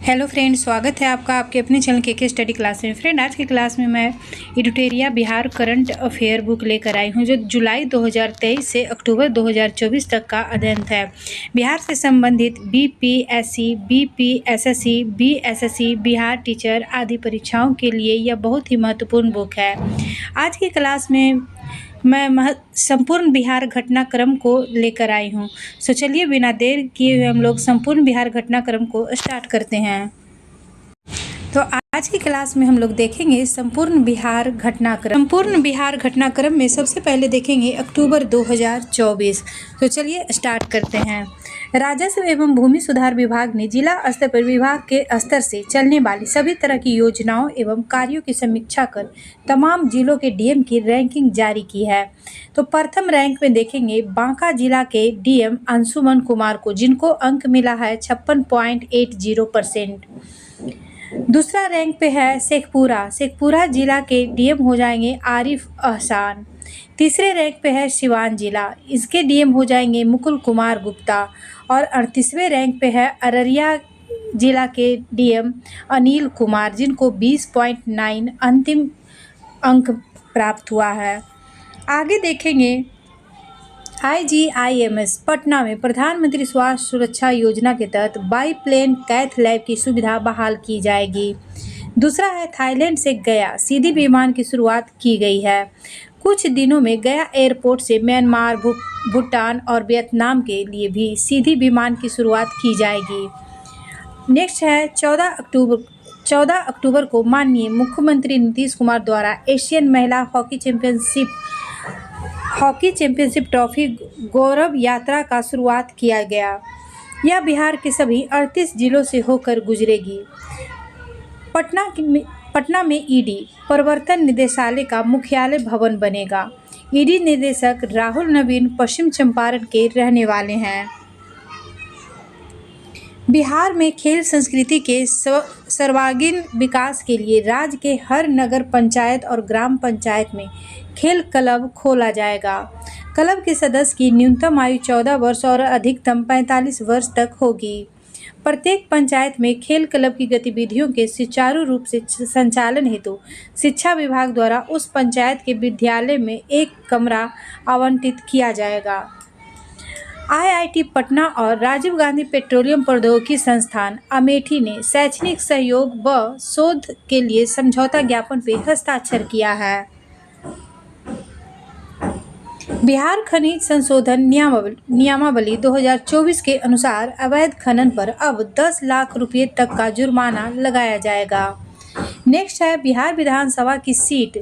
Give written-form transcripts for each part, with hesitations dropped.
Hello friend, स्वागत है आपका आपके अपने चैनल के स्टडी क्लास में। फ्रेंड, आज की क्लास में मैं एडिटोरिया बिहार करंट अफेयर बुक लेकर आई हूं, जो जुलाई 2023 से अक्टूबर 2024 तक का अध्ययन है। बिहार से संबंधित BPSC, BPSSC, BSSC, Bihar teacher आदि परीक्षाओं के लिए यह बहुत ही महत्वपूर्ण बुक है। आज की क्लास में मैं संपूर्ण बिहार घटनाक्रम को लेकर आई हूँ। सो चलिए बिना देर किए हुए हम लोग संपूर्ण बिहार घटनाक्रम को स्टार्ट करते हैं। तो आज की क्लास में हम लोग देखेंगे संपूर्ण बिहार घटनाक्रम। संपूर्ण बिहार घटनाक्रम में सबसे पहले देखेंगे अक्टूबर 2024। तो चलिए स्टार्ट करते हैं। राजस्व एवं भूमि सुधार विभाग ने जिला स्तर पर विभाग के स्तर से चलने वाली सभी तरह की योजनाओं एवं कार्यों की समीक्षा कर तमाम जिलों के डीएम की रैंकिंग जारी की है। तो प्रथम रैंक में देखेंगे बांका जिला के डीएम अंशुमन कुमार को, जिनको अंक मिला है 56.80%। दूसरा रैंक पे है शेखपुरा जिला के डीएम हो जाएंगे आरिफ अहसान। तीसरे रैंक पे है सिवान जिला, इसके डीएम हो जाएंगे मुकुल कुमार गुप्ता। और 38वें रैंक पे है अररिया जिला के डीएम अनिल कुमार, जिनको 20.9 अंतिम अंक प्राप्त हुआ है। आगे देखेंगे IGIMS पटना में प्रधानमंत्री स्वास्थ्य सुरक्षा योजना के तहत बाईप्लेन कैथ लैब की सुविधा बहाल की जाएगी। दूसरा है थाईलैंड से गया सीधी विमान की शुरुआत की गई है। कुछ दिनों में गया एयरपोर्ट से म्यांमार, भूटान और वियतनाम के लिए भी सीधी विमान की शुरुआत की जाएगी। नेक्स्ट है 14 अक्टूबर को माननीय मुख्यमंत्री नीतीश कुमार द्वारा एशियन महिला हॉकी चैंपियनशिप ट्रॉफी गौरव यात्रा का शुरुआत किया गया। यह बिहार के सभी 38 जिलों से होकर गुजरेगी। पटना में ईडी प्रवर्तन निदेशालय का मुख्यालय भवन बनेगा। ईडी निदेशक राहुल नवीन पश्चिम चंपारण के रहने वाले हैं। बिहार में खेल संस्कृति के सर्वांगीण विकास के लिए राज्य के हर नगर पंचायत और ग्राम पंचायत में खेल क्लब खोला जाएगा। क्लब के सदस्य की न्यूनतम आयु 14 वर्ष और अधिकतम 45 वर्ष तक होगी। प्रत्येक पंचायत में खेल क्लब की गतिविधियों के सुचारू रूप से संचालन हेतु शिक्षा विभाग द्वारा उस पंचायत के विद्यालय में एक कमरा आवंटित किया जाएगा। IIT पटना और राजीव गांधी पेट्रोलियम प्रौद्योगिकी संस्थान अमेठी ने शैक्षणिक सहयोग व शोध के लिए समझौता ज्ञापन पर हस्ताक्षर किया है। बिहार खनिज संशोधन नियमावली 2024 के अनुसार अवैध खनन पर अब 10 लाख रुपये तक का जुर्माना लगाया जाएगा। नेक्स्ट है बिहार विधानसभा की सीट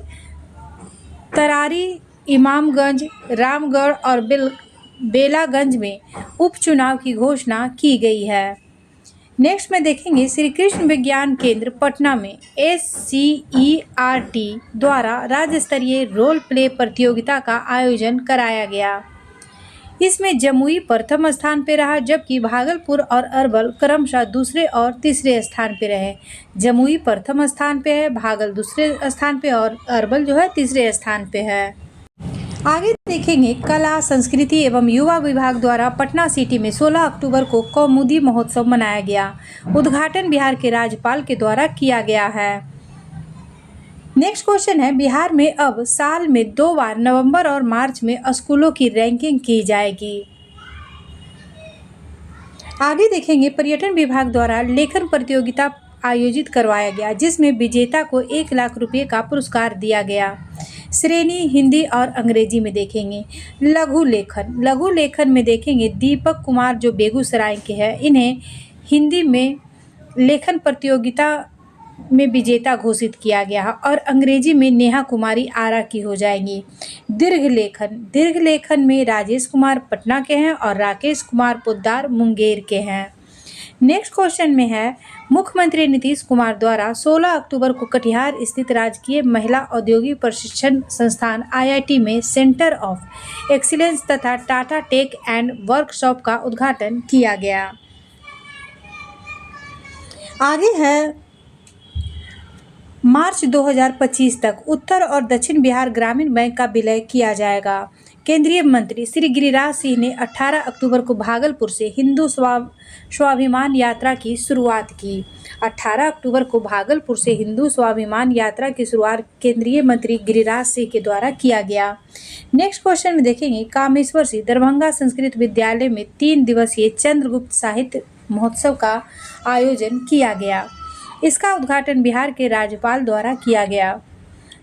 तरारी, इमामगंज, रामगढ़ और बेलागंज में उपचुनाव की घोषणा की गई है। नेक्स्ट में देखेंगे श्री कृष्ण विज्ञान केंद्र पटना में SCERT द्वारा राज्य स्तरीय रोल प्ले प्रतियोगिता का आयोजन कराया गया। इसमें जमुई प्रथम स्थान पर रहा, जबकि भागलपुर और अरवल क्रमशः दूसरे और तीसरे स्थान पर रहे। जमुई प्रथम स्थान पे है, भागल दूसरे स्थान पे और अरवल जो है तीसरे स्थान पे है। आगे देखेंगे कला संस्कृति एवं युवा विभाग द्वारा पटना सिटी में 16 अक्टूबर को कौमुदी महोत्सव मनाया गया। उद्घाटन बिहार के राज्यपाल के द्वारा किया गया है। नेक्स्ट क्वेश्चन है बिहार में अब साल में 2 बार नवंबर और मार्च में स्कूलों की रैंकिंग की जाएगी। आगे देखेंगे पर्यटन विभाग द्वारा लेखन प्रतियोगिता आयोजित करवाया गया, जिसमें विजेता को 1 लाख रुपये का पुरस्कार दिया गया। श्रेणी हिंदी और अंग्रेजी में देखेंगे। लघु लेखन में देखेंगे दीपक कुमार, जो बेगूसराय के हैं, इन्हें हिंदी में लेखन प्रतियोगिता में विजेता घोषित किया गया और अंग्रेजी में नेहा कुमारी आरा की हो जाएंगी। दीर्घ लेखन में राजेश कुमार पटना के हैं और राकेश कुमार पोद्दार मुंगेर के हैं। नेक्स्ट क्वेश्चन में है मुख्यमंत्री नीतीश कुमार द्वारा 16 अक्टूबर को कटिहार स्थित राजकीय महिला औद्योगिक प्रशिक्षण संस्थान IIT में सेंटर ऑफ एक्सीलेंस तथा टाटा टेक एंड वर्कशॉप का उद्घाटन किया गया। आगे है मार्च 2025 तक उत्तर और दक्षिण बिहार ग्रामीण बैंक का विलय किया जाएगा। केंद्रीय मंत्री श्री गिरिराज सिंह ने 18 अक्टूबर को भागलपुर से हिंदू स्वाभिमान यात्रा की शुरुआत की। 18 अक्टूबर को भागलपुर से हिंदू स्वाभिमान यात्रा की शुरुआत केंद्रीय मंत्री गिरिराज सिंह के द्वारा किया गया। नेक्स्ट क्वेश्चन में देखेंगे, कामेश्वर सिंह दरभंगा संस्कृत विद्यालय में 3 दिवसीय चंद्रगुप्त साहित्य महोत्सव का आयोजन किया गया। इसका उद्घाटन बिहार के राज्यपाल द्वारा किया गया।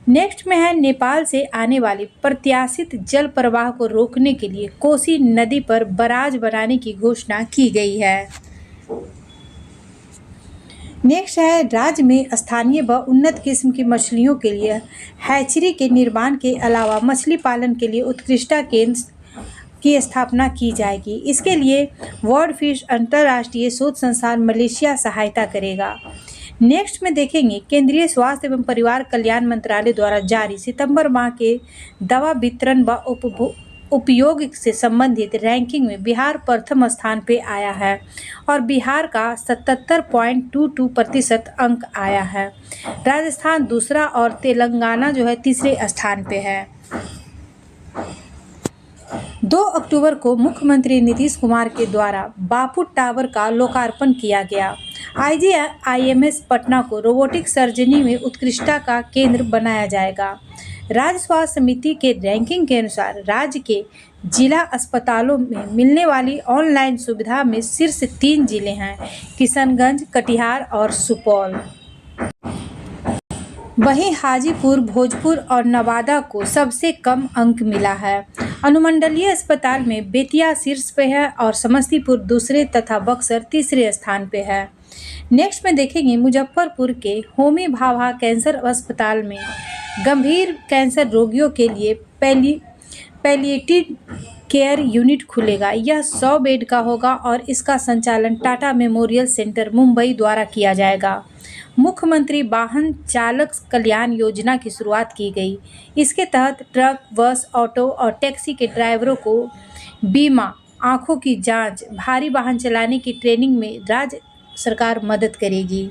नेक्स्ट में है, नेपाल से आने वाली प्रत्याशित जल प्रवाह को रोकने के लिए कोसी नदी पर बराज बनाने की घोषणा की गई है। नेक्स्ट है, राज्य में स्थानीय व उन्नत किस्म की मछलियों के लिए हैचरी के निर्माण के अलावा मछली पालन के लिए उत्कृष्टता केंद्र की स्थापना की जाएगी। इसके लिए वर्ल्ड फिश अंतर्राष्ट्रीय शोध संस्थान मलेशिया सहायता करेगा। नेक्स्ट में देखेंगे, केंद्रीय स्वास्थ्य एवं परिवार कल्याण मंत्रालय द्वारा जारी सितंबर माह के दवा वितरण व उपयोग से संबंधित रैंकिंग में बिहार प्रथम स्थान पे आया है और बिहार का 77.22% अंक आया है। राजस्थान दूसरा और तेलंगाना जो है तीसरे स्थान पे है। 2 अक्टूबर को मुख्यमंत्री नीतीश कुमार के द्वारा बापू टावर का लोकार्पण किया गया। IGIMS पटना को रोबोटिक सर्जरी में उत्कृष्टता का केंद्र बनाया जाएगा। राज्य स्वास्थ्य समिति के रैंकिंग के अनुसार राज्य के जिला अस्पतालों में मिलने वाली ऑनलाइन सुविधा में शीर्ष 3 जिले हैं, किशनगंज, कटिहार और सुपौल। वहीं हाजीपुर, भोजपुर और नवादा को सबसे कम अंक मिला है। अनुमंडलीय अस्पताल में बेतिया शीर्ष पे है और समस्तीपुर दूसरे तथा बक्सर तीसरे स्थान पे है। नेक्स्ट में देखेंगे, मुजफ्फरपुर के होमी भाभा कैंसर अस्पताल में गंभीर कैंसर रोगियों के लिए पैलिएटिव केयर यूनिट खुलेगा। यह 100 बेड का होगा और इसका संचालन टाटा मेमोरियल सेंटर मुंबई द्वारा किया जाएगा। मुख्यमंत्री वाहन चालक कल्याण योजना की शुरुआत की गई। इसके तहत ट्रक, बस, ऑटो और टैक्सी के ड्राइवरों को बीमा, आंखों की जांच, भारी वाहन चलाने की ट्रेनिंग में राज्य सरकार मदद करेगी।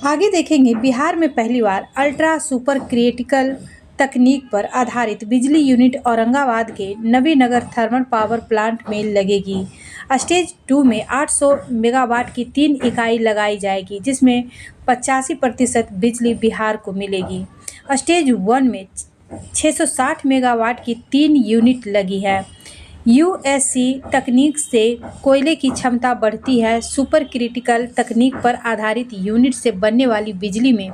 आगे देखेंगे, बिहार में पहली बार अल्ट्रा सुपर क्रिटिकल तकनीक पर आधारित बिजली यूनिट औरंगाबाद के नवीनगर थर्मल पावर प्लांट में लगेगी। स्टेज 2 में 800 मेगावाट की 3 इकाई लगाई जाएगी, जिसमें 85% बिजली बिहार को मिलेगी। स्टेज 1 में 660 मेगावाट की 3 यूनिट लगी है। USC तकनीक से कोयले की क्षमता बढ़ती है। सुपर क्रिटिकल तकनीक पर आधारित यूनिट से बनने वाली बिजली में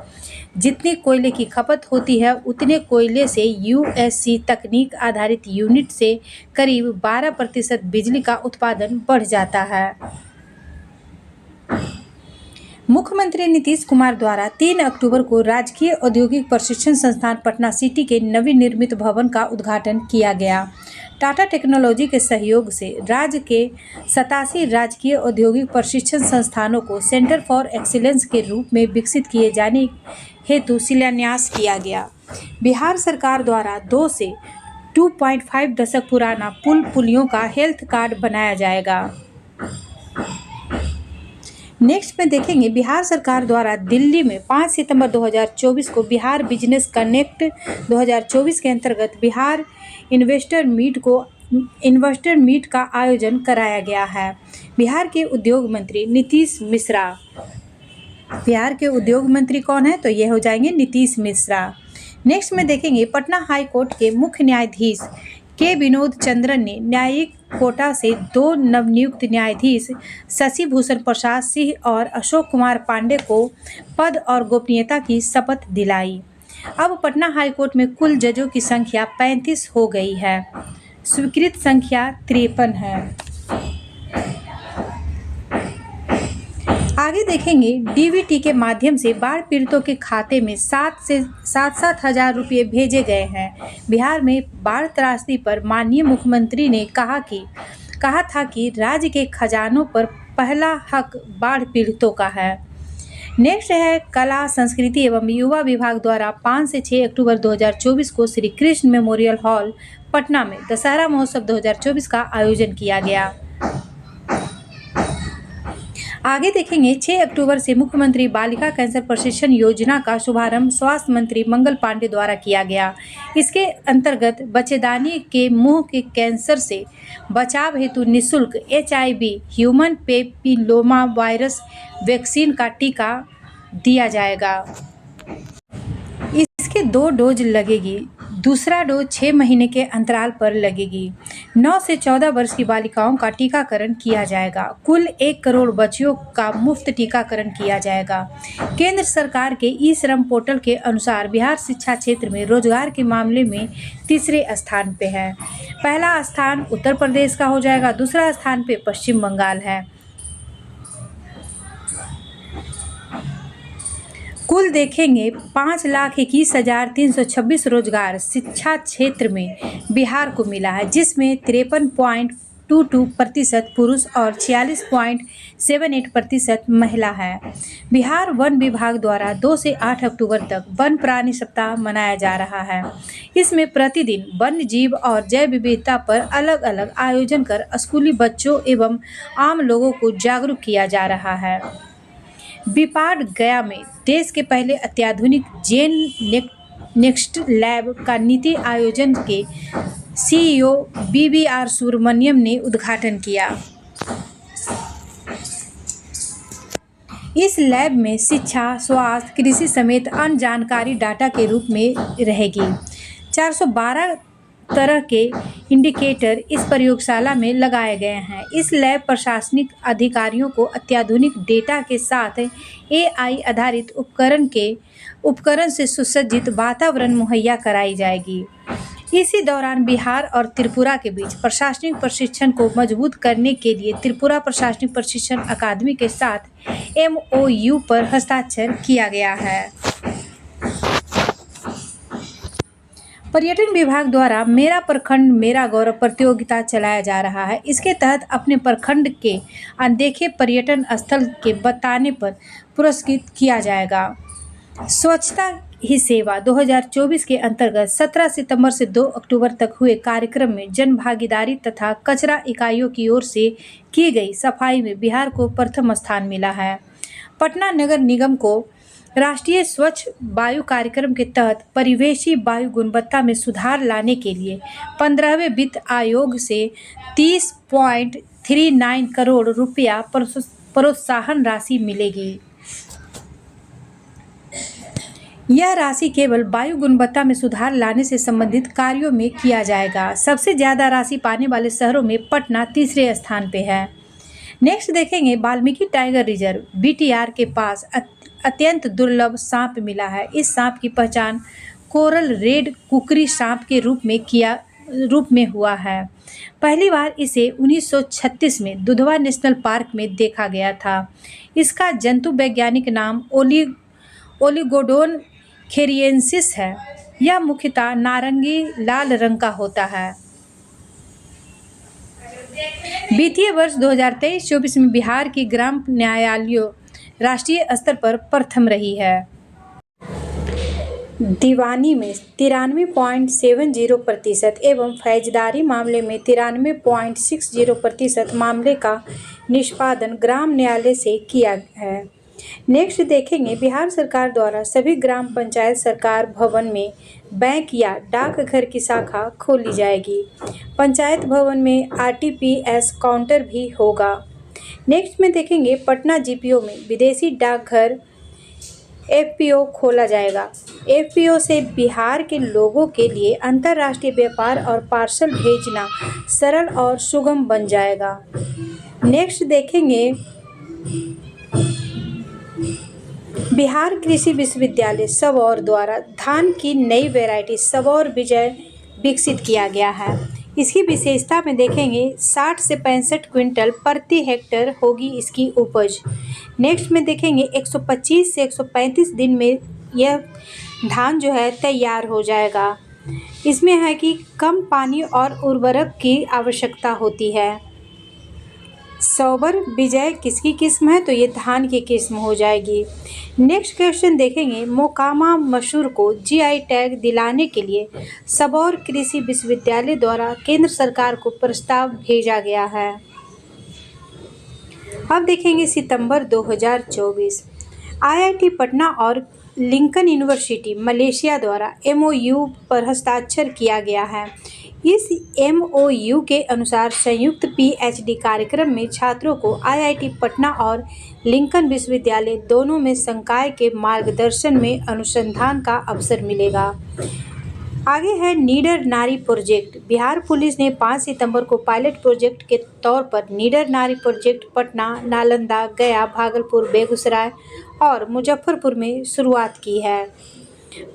जितनी कोयले की खपत होती है, उतने कोयले से USC तकनीक आधारित यूनिट से करीब 12% बिजली का उत्पादन बढ़ जाता है। मुख्यमंत्री नीतीश कुमार द्वारा 3 अक्टूबर को राजकीय औद्योगिक प्रशिक्षण संस्थान पटना सिटी के नवनिर्मित भवन का उद्घाटन किया गया। टाटा टेक्नोलॉजी के सहयोग से राज्य के 87 राजकीय औद्योगिक प्रशिक्षण संस्थानों को सेंटर फॉर एक्सीलेंस के रूप में विकसित किए जाने हेतु शिलान्यास किया गया। बिहार सरकार द्वारा 2 से 2.5 दशक पुराना पुलियों का हेल्थ कार्ड बनाया जाएगा। नेक्स्ट में देखेंगे, बिहार सरकार द्वारा दिल्ली में 5 सितंबर 2024 को बिहार बिजनेस कनेक्ट 2024 के अंतर्गत बिहार इन्वेस्टर मीट का आयोजन कराया गया है। बिहार के उद्योग मंत्री नीतीश मिश्रा, बिहार के उद्योग मंत्री कौन है, तो ये हो जाएंगे नीतीश मिश्रा। नेक्स्ट में देखेंगे, पटना हाई कोर्ट के मुख्य न्यायाधीश के विनोद चंद्रन ने न्यायिक कोटा से 2 नवनियुक्त न्यायाधीश शशि भूषण प्रसाद सिंह और अशोक कुमार पांडे को पद और गोपनीयता की शपथ दिलाई। अब पटना हाईकोर्ट में कुल जजों की संख्या 35 हो गई है। स्वीकृत संख्या 53 है। आगे देखेंगे, डीबीटी के माध्यम से बाढ़ पीड़ितों के खाते में 7 हज़ार रुपये भेजे गए हैं। बिहार में बाढ़ त्रासदी पर माननीय मुख्यमंत्री ने कहा था कि राज्य के खजानों पर पहला हक बाढ़ पीड़ितों का है। नेक्स्ट है, कला संस्कृति एवं युवा विभाग द्वारा 5 से 6 अक्टूबर 2024 को श्री कृष्ण मेमोरियल हॉल पटना में दशहरा महोत्सव 2024 का आयोजन किया गया। आगे देखेंगे 6 अक्टूबर से मुख्यमंत्री बालिका कैंसर प्रशिक्षण योजना का शुभारंभ स्वास्थ्य मंत्री मंगल पांडे द्वारा किया गया। इसके अंतर्गत बच्चेदानी के मुंह के कैंसर से बचाव हेतु निःशुल्क HIV human papilloma virus vaccine का टीका दिया जाएगा। इसके 2 डोज लगेगी। दूसरा डोज 6 महीने के अंतराल पर लगेगी। 9 से 14 वर्ष की बालिकाओं का टीकाकरण किया जाएगा। कुल 1 करोड़ बच्चियों का मुफ्त टीकाकरण किया जाएगा। केंद्र सरकार के ई-श्रम पोर्टल के अनुसार बिहार शिक्षा क्षेत्र में रोजगार के मामले में तीसरे स्थान पे है। पहला स्थान उत्तर प्रदेश का हो जाएगा, दूसरा स्थान पे पश्चिम बंगाल है। कुल देखेंगे 5,21,326 रोजगार शिक्षा क्षेत्र में बिहार को मिला है, जिसमें 53.22% पुरुष और 46.78% महिला है। बिहार वन विभाग द्वारा 2 से 8 अक्टूबर तक वन प्राणी सप्ताह मनाया जा रहा है। इसमें प्रतिदिन वन्य जीव और जैव विविधता पर अलग अलग आयोजन कर स्कूली बच्चों एवं आम लोगों को जागरूक किया जा रहा है। बीपाड गया में देश के पहले अत्याधुनिक जेन नेक्स्ट लैब का नीति आयोजन के CEO BBR सुब्रमण्यम ने उद्घाटन किया। इस लैब में शिक्षा, स्वास्थ्य, कृषि समेत अन्य जानकारी डाटा के रूप में रहेगी। 412 तरह के इंडिकेटर इस प्रयोगशाला में लगाए गए हैं। इस लैब प्रशासनिक अधिकारियों को अत्याधुनिक डेटा के साथ AI आधारित उपकरण से सुसज्जित वातावरण मुहैया कराई जाएगी। इसी दौरान बिहार और त्रिपुरा के बीच प्रशासनिक प्रशिक्षण को मजबूत करने के लिए त्रिपुरा प्रशासनिक प्रशिक्षण अकादमी के साथ MOU पर हस्ताक्षर किया गया है। पर्यटन विभाग द्वारा मेरा प्रखंड मेरा गौरव प्रतियोगिता चलाया जा रहा है। इसके तहत अपने प्रखंड के अनदेखे पर्यटन स्थल के बताने पर पुरस्कृत किया जाएगा। स्वच्छता ही सेवा 2024 के अंतर्गत 17 सितंबर से 2 अक्टूबर तक हुए कार्यक्रम में जन भागीदारी तथा कचरा इकाइयों की ओर से की गई सफाई में बिहार को प्रथम स्थान मिला है। पटना नगर निगम को राष्ट्रीय स्वच्छ वायु कार्यक्रम के तहत परिवेशी वायु गुणवत्ता में सुधार लाने के लिए 15वें वित्त आयोग से 30.39 करोड़ रुपया प्रोत्साहन राशि मिलेगी। यह राशि केवल वायु गुणवत्ता में सुधार लाने से संबंधित कार्यों में किया जाएगा। सबसे ज़्यादा राशि पाने वाले शहरों में पटना तीसरे स्थान पे है। नेक्स्ट देखेंगे वाल्मीकि टाइगर रिजर्व BTR के पास अत्यंत दुर्लभ सांप मिला है। इस सांप की पहचान कोरल रेड कुकरी सांप के रूप में हुआ है। पहली बार इसे 1936 में दुधवा नेशनल पार्क में देखा गया था। इसका जंतु वैज्ञानिक नाम ओलिगोडोन खेरियेंसिस है। यह मुख्यतः नारंगी लाल रंग का होता है। वित्तीय वर्ष 2023-24 में बिहार की ग्राम न्यायालयों राष्ट्रीय स्तर पर प्रथम रही है। दीवानी में 93.70% एवं फौजदारी मामले में 93.60% मामले का निष्पादन ग्राम न्यायालय से किया है। नेक्स्ट देखेंगे बिहार सरकार द्वारा सभी ग्राम पंचायत सरकार भवन में बैंक या डाकघर की शाखा खोली जाएगी। पंचायत भवन में RTPS काउंटर भी होगा। नेक्स्ट में देखेंगे पटना GPO में विदेशी डाकघर FPO खोला जाएगा। FPO से बिहार के लोगों के लिए अंतर्राष्ट्रीय व्यापार और पार्सल भेजना सरल और सुगम बन जाएगा। नेक्स्ट देखेंगे बिहार कृषि विश्वविद्यालय सबौर द्वारा धान की नई वैरायटी सबौर विजय विकसित किया गया है। इसकी विशेषता में देखेंगे 60 से 65 क्विंटल प्रति हेक्टेयर होगी इसकी उपज। नेक्स्ट में देखेंगे 125 से 135 दिन में यह धान जो है तैयार हो जाएगा। इसमें है कि कम पानी और उर्वरक की आवश्यकता होती है। सौबर विजय किसकी किस्म है, तो ये धान की किस्म हो जाएगी। नेक्स्ट क्वेश्चन देखेंगे मोकामा मसूर को GI टैग दिलाने के लिए सबौर कृषि विश्वविद्यालय द्वारा केंद्र सरकार को प्रस्ताव भेजा गया है। अब देखेंगे सितंबर 2024। आईआईटी पटना और लिंकन यूनिवर्सिटी मलेशिया द्वारा एमओयू पर हस्ताक्षर किया गया है। इस एमओयू के अनुसार संयुक्त पीएचडी कार्यक्रम में छात्रों को आईआईटी पटना और लिंकन विश्वविद्यालय दोनों में संकाय के मार्गदर्शन में अनुसंधान का अवसर मिलेगा। आगे है नीडर नारी प्रोजेक्ट। बिहार पुलिस ने 5 सितंबर को पायलट प्रोजेक्ट के तौर पर नीडर नारी प्रोजेक्ट पटना, नालंदा, गया, भागलपुर, बेगूसराय और मुजफ्फरपुर में शुरुआत की है।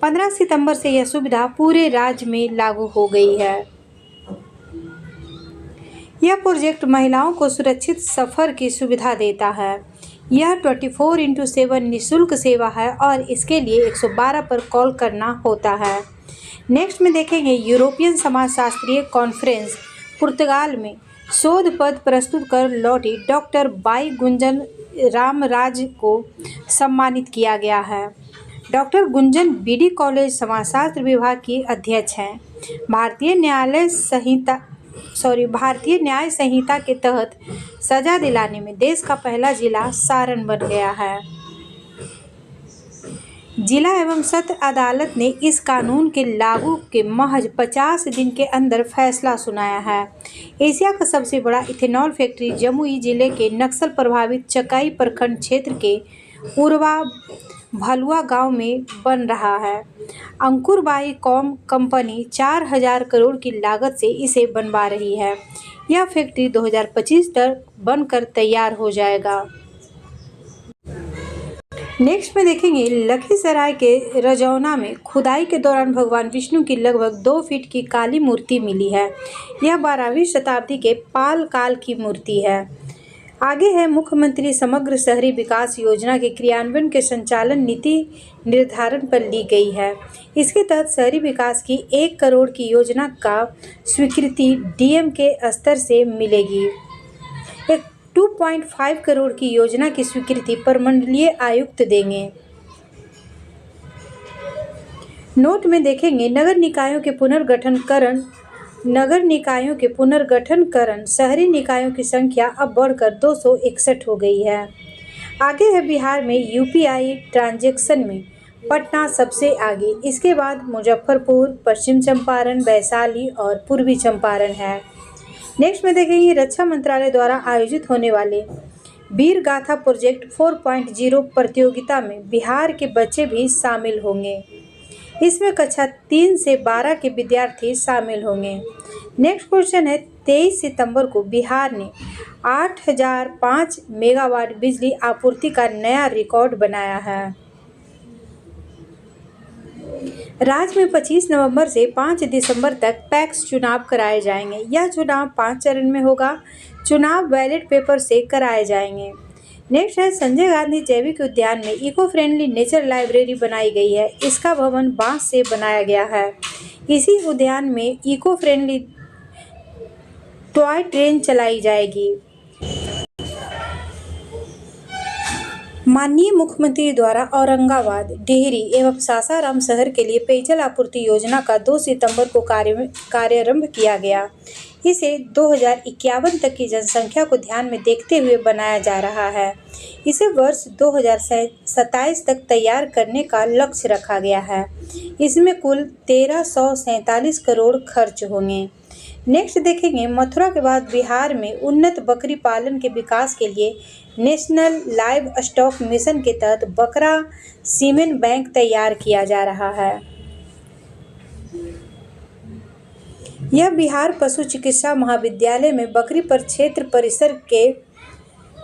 15 सितंबर से यह सुविधा पूरे राज्य में लागू हो गई है। यह प्रोजेक्ट महिलाओं को सुरक्षित सफ़र की सुविधा देता है। यह 24/7 निःशुल्क सेवा है और इसके लिए 112 पर कॉल करना होता है। नेक्स्ट में देखेंगे यूरोपियन समाजशास्त्रीय कॉन्फ्रेंस पुर्तगाल में शोध पद प्रस्तुत कर लौटी डॉक्टर बाई गुंजन रामराज को सम्मानित किया गया है। डॉक्टर गुंजन बीडी कॉलेज समाजशास्त्र विभाग की अध्यक्ष हैं। भारतीय न्याय संहिता के तहत सजा दिलाने में देश का पहला जिला सारण बन गया है। जिला एवं सत्र अदालत ने इस कानून के लागू के महज 50 दिन के अंदर फैसला सुनाया है। एशिया का सबसे बड़ा इथेनॉल फैक्ट्री जमुई जिले के नक्सल प्रभावित चकाई प्रखंड क्षेत्र के उरवा भलुआ गांव में बन रहा है। अंकुर बाई कॉम कंपनी 4000 करोड़ की लागत से इसे बनवा रही है। यह फैक्ट्री 2025 तक बनकर तैयार हो जाएगा। नेक्स्ट में देखेंगे लखीसराय के रजौना में खुदाई के दौरान भगवान विष्णु की लगभग 2 फीट की काली मूर्ति मिली है। यह 12वीं शताब्दी के पाल काल की मूर्ति है। आगे है मुख्यमंत्री समग्र शहरी विकास योजना के क्रियान्वयन के संचालन नीति निर्धारण पर ली गई है। इसके तहत शहरी विकास की 1 करोड़ की योजना का स्वीकृति डीएम के स्तर से मिलेगी। 2.5 करोड़ की योजना की स्वीकृति प्रमंडलीय आयुक्त देंगे। नोट में देखेंगे नगर निकायों के पुनर्गठनकरण शहरी निकायों की संख्या अब बढ़कर 261 हो गई है। आगे है बिहार में यूपीआई ट्रांजैक्शन में पटना सबसे आगे, इसके बाद मुजफ्फरपुर, पश्चिम चंपारण, वैशाली और पूर्वी चंपारण है। नेक्स्ट में देखेंगे रक्षा मंत्रालय द्वारा आयोजित होने वाले वीर गाथा प्रोजेक्ट 4.0 प्रतियोगिता में बिहार के बच्चे भी शामिल होंगे। इसमें कक्षा 3 से 12 के विद्यार्थी शामिल होंगे। नेक्स्ट क्वेश्चन है 23 सितंबर को बिहार ने 8005 मेगावाट बिजली आपूर्ति का नया रिकॉर्ड बनाया है। राज्य में 25 नवंबर से 5 दिसंबर तक पैक्स चुनाव कराए जाएंगे। यह चुनाव 5 चरण में होगा। चुनाव बैलेट पेपर से कराए जाएंगे। नेक्स्ट है संजय गांधी जैविक उद्यान में इको फ्रेंडली नेचर लाइब्रेरी बनाई गई है। इसका भवन बांस से बनाया गया है। इसी उद्यान में इको फ्रेंडली टॉय ट्रेन चलाई जाएगी। माननीय मुख्यमंत्री द्वारा औरंगाबाद, डेहरी एवं सासाराम शहर के लिए पेयजल आपूर्ति योजना का 2 सितंबर को कार्यारंभ किया गया। इसे 2051 तक की जनसंख्या को ध्यान में देखते हुए बनाया जा रहा है। इसे वर्ष 2027 तक तैयार करने का लक्ष्य रखा गया है। इसमें कुल 1347 करोड़ खर्च होंगे। नेक्स्ट देखेंगे मथुरा के बाद बिहार में उन्नत बकरी पालन के विकास के लिए नेशनल लाइव स्टॉक मिशन के तहत बकरा सीमेन बैंक तैयार किया जा रहा है। यह बिहार पशु चिकित्सा महाविद्यालय में बकरी प्रक्षेत्र परिसर के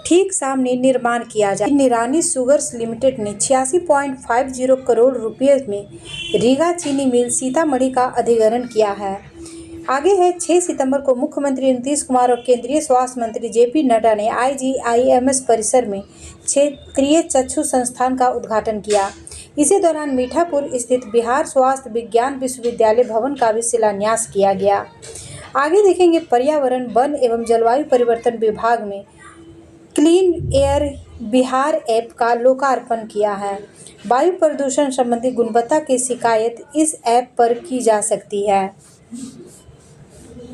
ठीक सामने निर्माण किया जाए। निरानी शुगर्स लिमिटेड ने 86.50 करोड़ रुपये में रीगा चीनी मिल सीतामढ़ी का अधिग्रहण किया है। आगे है 6 सितंबर को मुख्यमंत्री नीतीश कुमार और केंद्रीय स्वास्थ्य मंत्री जेपी नड्डा ने IGIMS परिसर में क्षेत्रीय चक्षु संस्थान का उद्घाटन किया। इसी दौरान मीठापुर स्थित बिहार स्वास्थ्य विज्ञान विश्वविद्यालय भवन का भी शिलान्यास किया गया। आगे देखेंगे पर्यावरण, वन एवं जलवायु परिवर्तन विभाग में क्लीन एयर बिहार ऐप का लोकार्पण किया है। वायु प्रदूषण संबंधी गुणवत्ता की शिकायत इस ऐप पर की जा सकती है।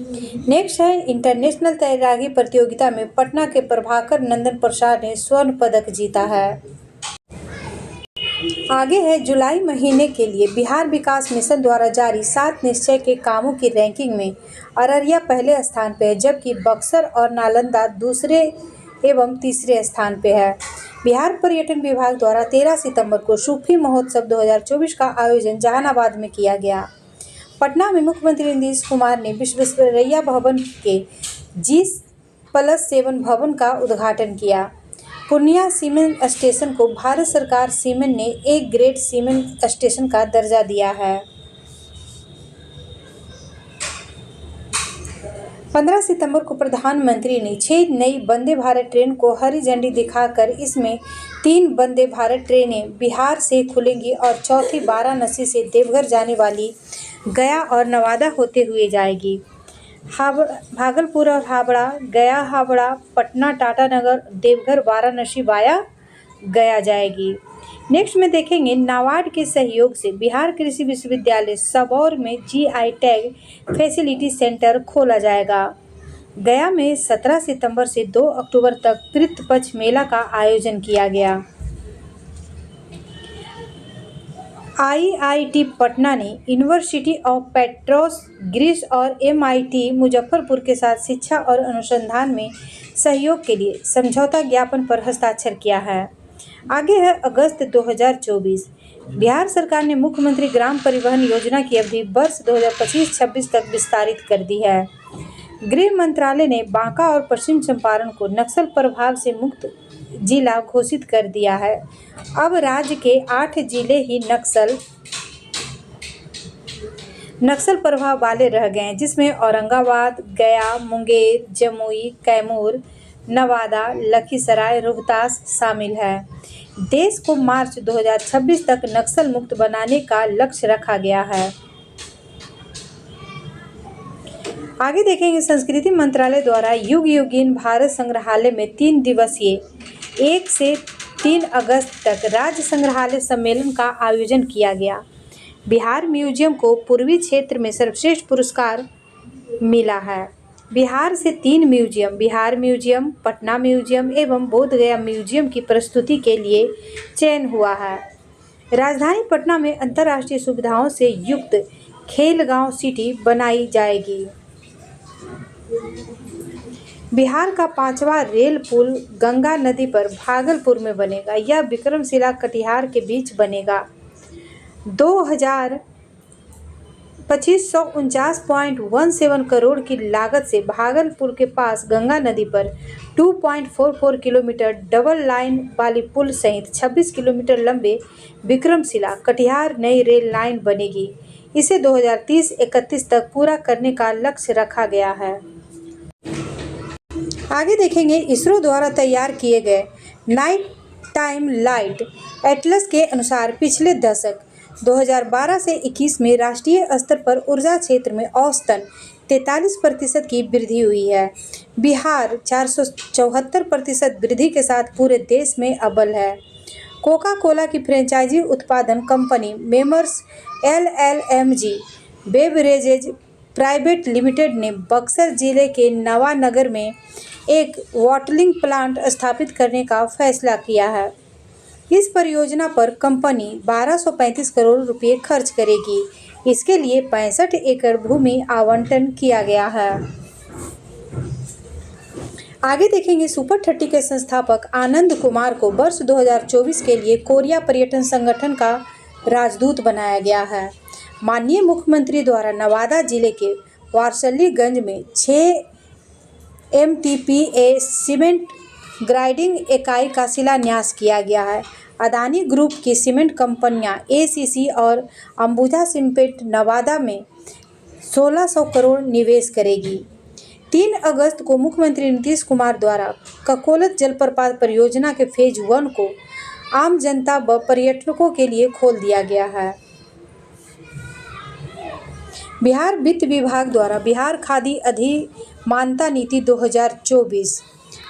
नेक्स्ट है इंटरनेशनल तैराकी प्रतियोगिता में पटना के प्रभाकर नंदन प्रसाद ने स्वर्ण पदक जीता है। आगे है जुलाई महीने के लिए बिहार विकास मिशन द्वारा जारी 7 निश्चय के कामों की रैंकिंग में अररिया पहले स्थान पे है, जबकि बक्सर और नालंदा दूसरे एवं तीसरे स्थान पे है। बिहार पर्यटन विभाग द्वारा 13 सितंबर को सूफी महोत्सव 2024 का आयोजन जहानाबाद में किया गया। पटना में मुख्यमंत्री नीतीश कुमार ने विश्वेश्वरैया भवन के G+7 भवन का उद्घाटन किया। पूर्णिया सीमेंट स्टेशन को भारत सरकार सीमेंट ने A ग्रेड सीमेंट स्टेशन का दर्जा दिया है। 15 सितंबर को प्रधानमंत्री ने 6 नई वंदे भारत ट्रेन को हरी झंडी दिखाकर इसमें 3 वंदे भारत ट्रेनें बिहार से खुलेंगी और चौथी वाराणसी से देवघर जाने वाली गया और नवादा होते हुए जाएगी। भागलपुर और हावड़ा, गया हावड़ा, पटना टाटानगर, देवघर वाराणसी वाया गया जाएगी। नेक्स्ट में देखेंगे नाबार्ड के सहयोग से बिहार कृषि विश्वविद्यालय सबौर में GI टैग फैसिलिटी सेंटर खोला जाएगा। गया में 17 सितंबर से 2 अक्टूबर तक पितृपक्ष मेला का आयोजन किया गया। IIT पटना ने यूनिवर्सिटी ऑफ पेट्रोस ग्रीस और MIT मुजफ्फरपुर के साथ शिक्षा और अनुसंधान में सहयोग के लिए समझौता ज्ञापन पर हस्ताक्षर किया है। आगे है अगस्त 2024। बिहार सरकार ने मुख्यमंत्री ग्राम परिवहन योजना की अवधि वर्ष 2025-26 तक विस्तारित कर दी है। गृह मंत्रालय ने बांका और पश्चिम चंपारण को नक्सल प्रभाव से मुक्त जिला घोषित कर दिया है। अब राज्य के 8 जिले ही नक्सल प्रभाव वाले रह गए हैं, जिसमें औरंगाबाद, गया, मुंगेर, जमुई, कैमूर, नवादा, लखीसराय, रोहतास शामिल है। देश को मार्च 2026 तक नक्सल मुक्त बनाने का लक्ष्य रखा गया है। आगे देखेंगे संस्कृति मंत्रालय द्वारा युग युगीन भारत संग्रहालय में 3 दिवसीय 1 से 3 अगस्त तक राज्य संग्रहालय सम्मेलन का आयोजन किया गया। बिहार म्यूजियम को पूर्वी क्षेत्र में सर्वश्रेष्ठ पुरस्कार मिला है। बिहार से 3 museum, Bihar museum, Patna museum एवं बोधगया म्यूजियम की प्रस्तुति के लिए चयन हुआ है। राजधानी पटना में अंतर्राष्ट्रीय सुविधाओं से युक्त खेलगांव सिटी बनाई जाएगी। बिहार का 5वां रेल पुल गंगा नदी पर भागलपुर में बनेगा। यह विक्रमशिला कटिहार के बीच बनेगा। 2549.17 करोड़ की लागत से भागलपुर के पास गंगा नदी पर 2.44 किलोमीटर डबल लाइन वाली पुल सहित 26 किलोमीटर लंबे विक्रमशिला कटिहार नई रेल लाइन बनेगी। इसे 2030-31 तक पूरा करने का लक्ष्य रखा गया है। आगे देखेंगे इसरो द्वारा तैयार किए गए नाइट टाइम लाइट एटलस के अनुसार पिछले दशक 2012 से 21 में राष्ट्रीय स्तर पर ऊर्जा क्षेत्र में औसतन 43% की वृद्धि हुई है। बिहार 474% वृद्धि के साथ पूरे देश में अव्वल है। कोका कोला की फ्रेंचाइजी उत्पादन कंपनी मेमर्स LLMG बेवरेजेज प्राइवेट लिमिटेड ने बक्सर जिले के नवानगर में एक बॉटलिंग प्लांट स्थापित करने का फैसला किया है। इस परियोजना पर कंपनी 1235 करोड़ रुपए खर्च करेगी। इसके लिए 65 एकड़ भूमि आवंटन किया गया है। आगे देखेंगे सुपर 30 के संस्थापक आनंद कुमार को वर्ष 2024 के लिए कोरिया पर्यटन संगठन का राजदूत बनाया गया है। माननीय मुख्यमंत्री द्वारा नवादा जिले के वारसलीगंज में 6 MTPA सीमेंट ग्राइंडिंग इकाई का शिलान्यास किया गया है। अदानी ग्रुप की सीमेंट कंपनियां ACC और अंबुजा सीमेंट नवादा में 1600 करोड़ निवेश करेगी। 3 अगस्त को मुख्यमंत्री नीतीश कुमार द्वारा ककोलत जलप्रपात परियोजना के फेज 1 को आम जनता व पर्यटकों के लिए खोल दिया गया है। बिहार वित्त विभाग द्वारा बिहार खादी अधिमानता नीति 2024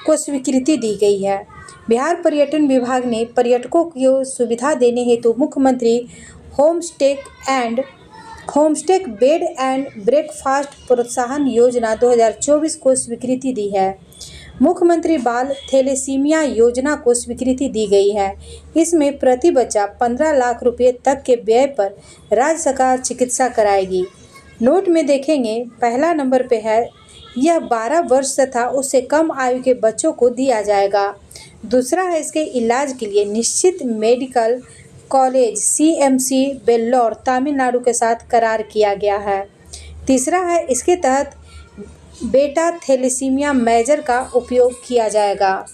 को स्वीकृति दी गई है। बिहार पर्यटन विभाग ने पर्यटकों को सुविधा देने हेतु मुख्यमंत्री home stay and homestay bed and breakfast प्रोत्साहन योजना 2024 को स्वीकृति दी है। मुख्यमंत्री बाल थैलेसीमिया योजना को स्वीकृति दी गई है। इसमें प्रति बच्चा 15 लाख रुपए तक के व्यय पर राज्य सरकार चिकित्सा कराएगी। नोट में देखेंगे, पहला नंबर पे है, यह 12 वर्ष तथा उससे कम आयु के बच्चों को दिया जाएगा। दूसरा है, इसके इलाज के लिए निश्चित medical college CMC Vellore Tamil Nadu के साथ करार किया गया है। तीसरा है, इसके तहत बेटा थैलेसीमिया मेजर का उपयोग किया जाएगा।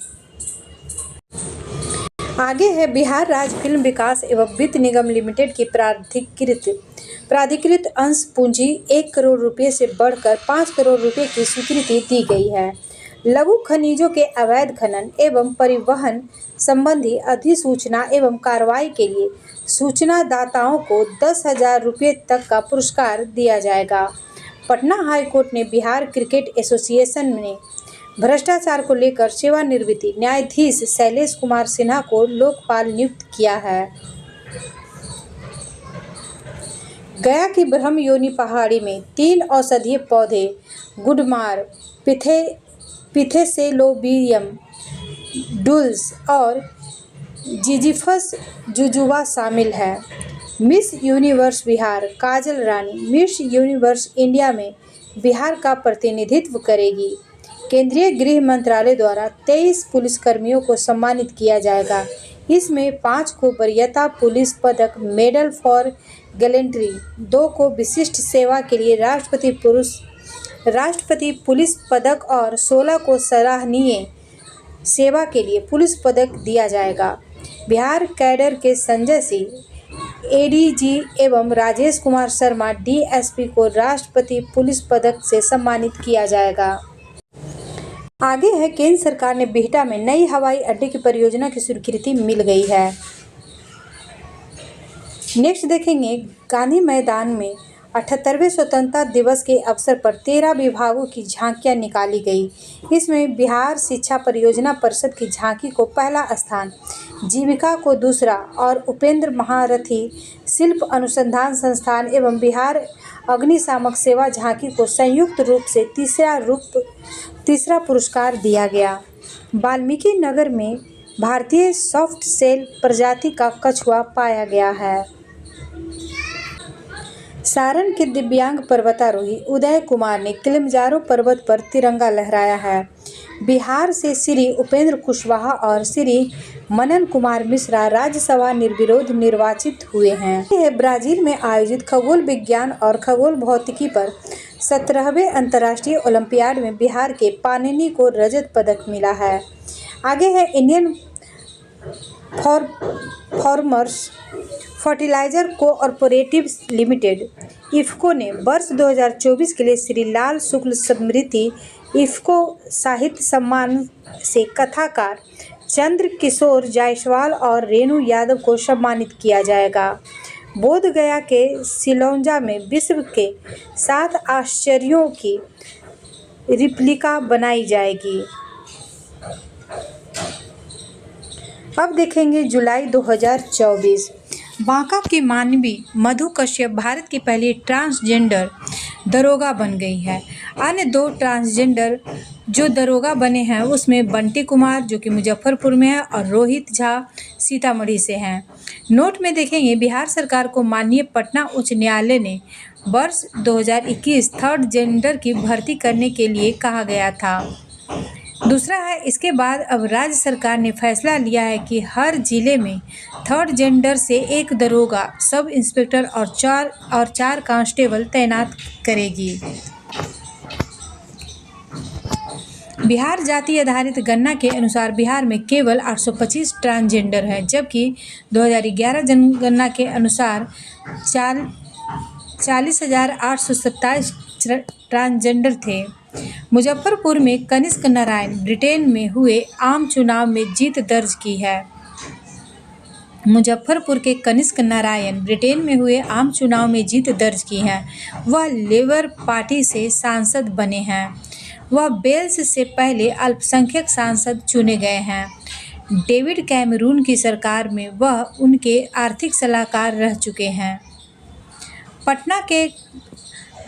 आगे है, बिहार राज्य फिल्म विकास एवं वित्त निगम लिमिटेड की प्राधिकृत अंश पूंजी 1 करोड़ रुपए से बढ़कर 5 करोड़ रुपए की स्वीकृति दी गई है। लघु खनिजों के अवैध खनन एवं परिवहन संबंधी अधिसूचना एवं कार्रवाई के लिए सूचनादाताओं को 10,000 रुपये तक का पुरस्कार दिया जाएगा। पटना हाईकोर्ट ने बिहार क्रिकेट एसोसिएशन में भ्रष्टाचार को लेकर सेवानिवृत्त न्यायाधीश शैलेश कुमार सिन्हा को लोकपाल नियुक्त किया है। गया की ब्रह्मयोनी पहाड़ी में 3 औषधीय पौधे गुडमार, पिथेसेलोबियम डुल्स और जिजीफस जुजुबा शामिल है। मिस यूनिवर्स बिहार काजल रानी मिस यूनिवर्स इंडिया में बिहार का प्रतिनिधित्व करेगी। केंद्रीय गृह मंत्रालय द्वारा 23 पुलिसकर्मियों को सम्मानित किया जाएगा। इसमें 5 को वरीयता पुलिस पदक मेडल फॉर गैलेंट्री, 2 को विशिष्ट सेवा के लिए राष्ट्रपति पुलिस पदक और 16 को सराहनीय सेवा के लिए पुलिस पदक दिया जाएगा। बिहार कैडर के संजय सिंह ADG एवं राजेश कुमार शर्मा DSP को राष्ट्रपति पुलिस पदक से सम्मानित किया जाएगा। आगे है, केंद्र सरकार ने बिहटा में नई हवाई अड्डे की परियोजना की स्वीकृति मिल गई है। नेक्स्ट देखेंगे, गांधी मैदान में 78वें स्वतंत्रता दिवस के अवसर पर 13 विभागों की झांकियां निकाली गई। इसमें बिहार शिक्षा परियोजना परिषद की झांकी को पहला स्थान, जीविका को दूसरा और उपेंद्र महारथी शिल्प अनुसंधान संस्थान एवं बिहार अग्निशामक सेवा झांकी को संयुक्त रूप से तीसरा पुरस्कार दिया गया। वाल्मीकि नगर में भारतीय सॉफ्ट सेल प्रजाति का कछुआ पाया गया है। सारण के दिव्यांग पर्वतारोही उदय कुमार ने किलिमंजारो पर्वत पर तिरंगा लहराया है। बिहार से श्री उपेंद्र कुशवाहा और श्री मनन कुमार मिश्रा राज्यसभा निर्विरोध निर्वाचित हुए हैं। यह ब्राजील में आयोजित खगोल विज्ञान और खगोल भौतिकी पर 17वें अंतर्राष्ट्रीय ओलंपियाड में बिहार के पानिनी को रजत पदक मिला है। आगे है, Indian farmers fertilizer cooperative limited IFFCO ने वर्ष 2024 के लिए श्री लाल शुक्ल स्मृति इफ़को साहित्य सम्मान से कथाकार चंद्र किशोर जायसवाल और रेणु यादव को सम्मानित किया जाएगा। बोध गया के सिलौंजा में विश्व के 7 आश्चर्यों की रिप्लिका बनाई जाएगी। अब देखेंगे जुलाई 2024। बांका की मानवी मधु कश्यप भारत की पहली ट्रांसजेंडर दरोगा बन गई है। अन्य 2 ट्रांसजेंडर जो दरोगा बने हैं उसमें बंटी कुमार जो कि मुजफ्फरपुर में है और रोहित झा सीतामढ़ी से हैं। नोट में देखेंगे, बिहार सरकार को माननीय पटना उच्च न्यायालय ने वर्ष 2021 थर्ड जेंडर की भर्ती करने के लिए कहा गया था। दूसरा है, इसके बाद अब राज्य सरकार ने फैसला लिया है कि हर जिले में थर्ड जेंडर से 1 दरोगा, सब इंस्पेक्टर और 4 कांस्टेबल तैनात करेगी। बिहार जाति आधारित गणना के अनुसार बिहार में केवल 825 ट्रांसजेंडर है, जबकि 2011 जनगणना के अनुसार 40,827 ट्रांसजेंडर थे। मुजफ्फरपुर में कनिष्क नारायण ब्रिटेन में हुए आम चुनाव में जीत दर्ज की है। मुजफ्फरपुर के कनिष्क नारायण ब्रिटेन में हुए आम चुनाव में जीत दर्ज की है। वह लेबर पार्टी से सांसद बने हैं। वह वेल्स से पहले अल्पसंख्यक सांसद चुने गए हैं। डेविड कैमरून की सरकार में वह उनके आर्थिक सलाहकार रह चुके हैं। पटना के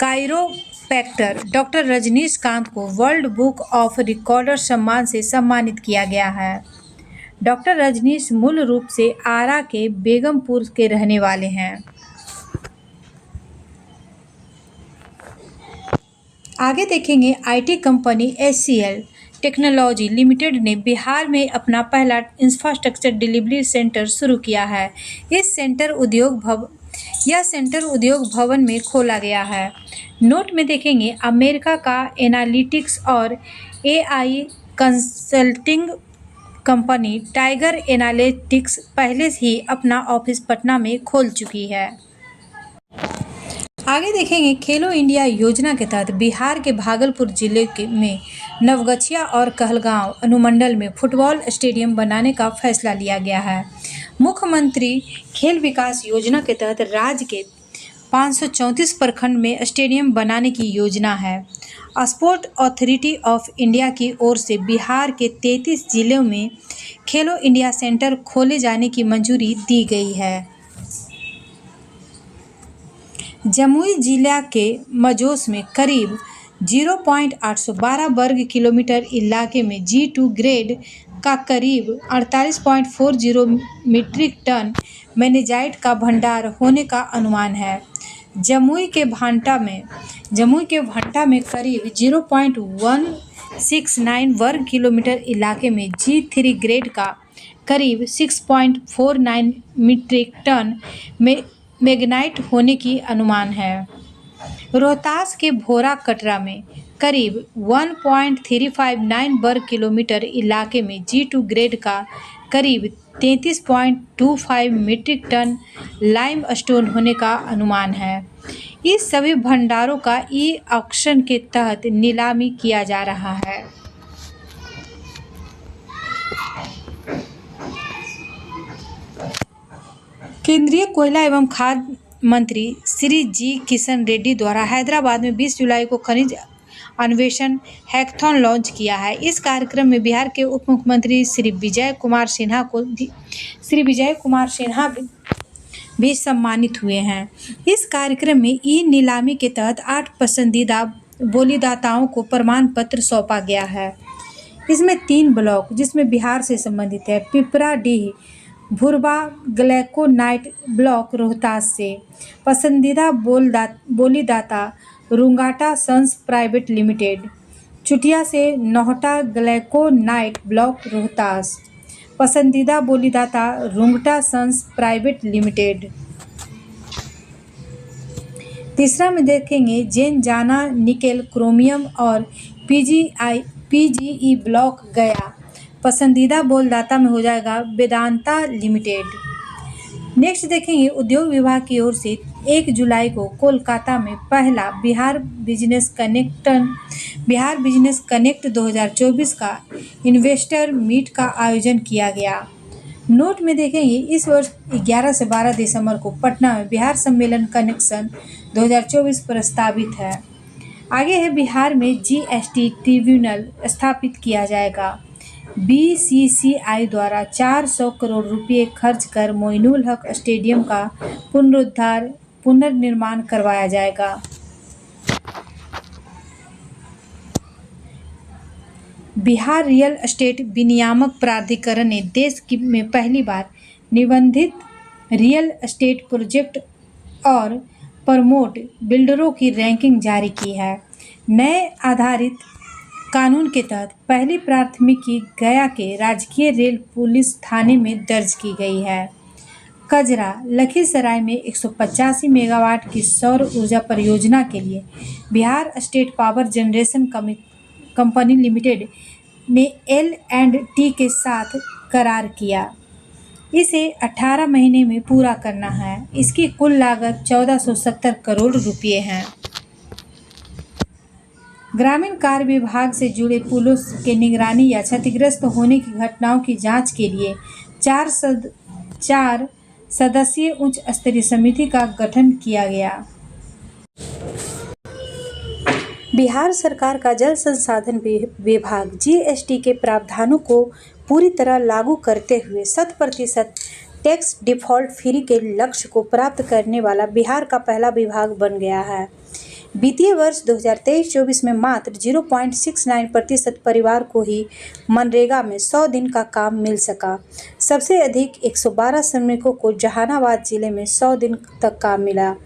कायरोप्रैक्टर डॉक्टर रजनीकांत को वर्ल्ड बुक ऑफ रिकॉर्ड सम्मान से सम्मानित किया गया है। डॉक्टर रजनीश मूल रूप से आरा के बेगमपुर के रहने वाले हैं। आगे देखेंगे IT company HCL technology limited ने बिहार में अपना पहला इंफ्रास्ट्रक्चर डिलीवरी सेंटर शुरू किया है। यह सेंटर उद्योग भवन में खोला गया है। नोट में देखेंगे अमेरिका का एनालिटिक्स और AI consulting company tiger analytics पहले ही अपना ऑफिस पटना में खोल चुकी है। आगे देखेंगे खेलो इंडिया योजना के तहत बिहार के भागलपुर जिले में नवगछिया और कहलगांव अनुमंडल में फुटबॉल स्टेडियम बनाने का फैसला लिया गया है। मुख्यमंत्री खेल विकास योजना के तहत राज्य के 534 प्रखंड में स्टेडियम बनाने की योजना है। स्पोर्ट अथॉरिटी ऑफ इंडिया की ओर से बिहार के 33 जिलों में खेलो इंडिया सेंटर खोले जाने की मंजूरी दी गई है। जमुई जिला के मजोस में करीब 0.812 वर्ग किलोमीटर इलाके में G2 ग्रेड का करीब 48.40 मीट्रिक टन मैग्नीजाइट का भंडार होने का अनुमान है। जमुई के भंटा में करीब 0.169 वर्ग किलोमीटर इलाके में G3 ग्रेड का करीब 6.49 मीट्रिक टन मैग्नीजाइट होने की अनुमान है। रोहतास के भोरा कटरा में करीब 1.359 वर्ग किलोमीटर इलाके में G2 ग्रेड का करीब 33.25 मीट्रिक टन लाइमस्टोन होने का अनुमान है। इस सभी भंडारों का ऑक्शन के तहत नीलामी किया जा रहा है। केंद्रीय कोयला एवं खाद्य मंत्री श्री जी किशन रेड्डी द्वारा हैदराबाद में 20 जुलाई को खनिज अन्वेषण हैकाथॉन लॉन्च किया है। इस कार्यक्रम में बिहार के उप मुख्यमंत्री श्री विजय कुमार सिन्हा भी सम्मानित हुए हैं। इस कार्यक्रम में नीलामी के तहत 8 पसंदीदा बोलीदाताओं को प्रमाण पत्र सौंपा गया है। इसमें 3 ब्लॉक जिसमें बिहार से संबंधित है। पिपराडीह भुरबा ग्लाइकोनाइट ब्लॉक रोहतास से, पसंदीदा बोलीदाता रुंगाटा सन्स प्राइवेट लिमिटेड, चुटिया से नौहटा ग्लाइकोनाइट ब्लॉक रोहतास, पसंदीदा बोलीदाता रुंगटा सन्स प्राइवेट लिमिटेड। तीसरा में देखेंगे जेनजाना निकेल क्रोमियम और PGE ब्लॉक गया, पसंदीदा बोलदाता में हो जाएगा वेदांता लिमिटेड। नेक्स्ट देखेंगे उद्योग विभाग की ओर से 1 जुलाई को कोलकाता में पहला बिहार बिजनेस कनेक्ट 2024 का इन्वेस्टर मीट का आयोजन किया गया। नोट में देखेंगे इस वर्ष 11 से 12 दिसंबर को पटना में बिहार सम्मेलन कनेक्शन 2024 प्रस्तावित है। आगे है बिहार में GST ट्रिब्यूनल स्थापित किया जाएगा। BCCI द्वारा 400 करोड़ रुपए खर्च कर मोइनुल हक स्टेडियम का पुनर्निर्माण करवाया जाएगा। बिहार रियल एस्टेट विनियामक प्राधिकरण ने देश में पहली बार निबंधित रियल एस्टेट प्रोजेक्ट और प्रमोट बिल्डरों की रैंकिंग जारी की है। नए आधारित कानून के तहत पहली प्राथमिकी गया के राजकीय रेल पुलिस थाने में दर्ज की गई है। कजरा लखीसराय में 185 मेगावाट की सौर ऊर्जा परियोजना के लिए Bihar state power generation company limited ने L&T के साथ करार किया। इसे 18 महीने में पूरा करना है। इसकी कुल लागत 1470 करोड़ रुपये है। ग्रामीण कार्य विभाग से जुड़े पुलों के निगरानी या क्षतिग्रस्त होने की घटनाओं की जांच के लिए 4 सदस्यीय उच्च स्तरीय समिति का गठन किया गया। बिहार सरकार का जल संसाधन विभाग GST के प्रावधानों को पूरी तरह लागू करते हुए 100% टैक्स डिफॉल्ट फ्री के लक्ष्य को प्राप्त करने वाला बिहार का पहला विभाग बन गया है। वित्तीय वर्ष 2023-24 में मात्र 0.69% परिवार को ही मनरेगा में 100 दिन का काम मिल सका। सबसे अधिक 112 श्रमिकों को जहानाबाद जिले में 100 दिन तक काम मिला।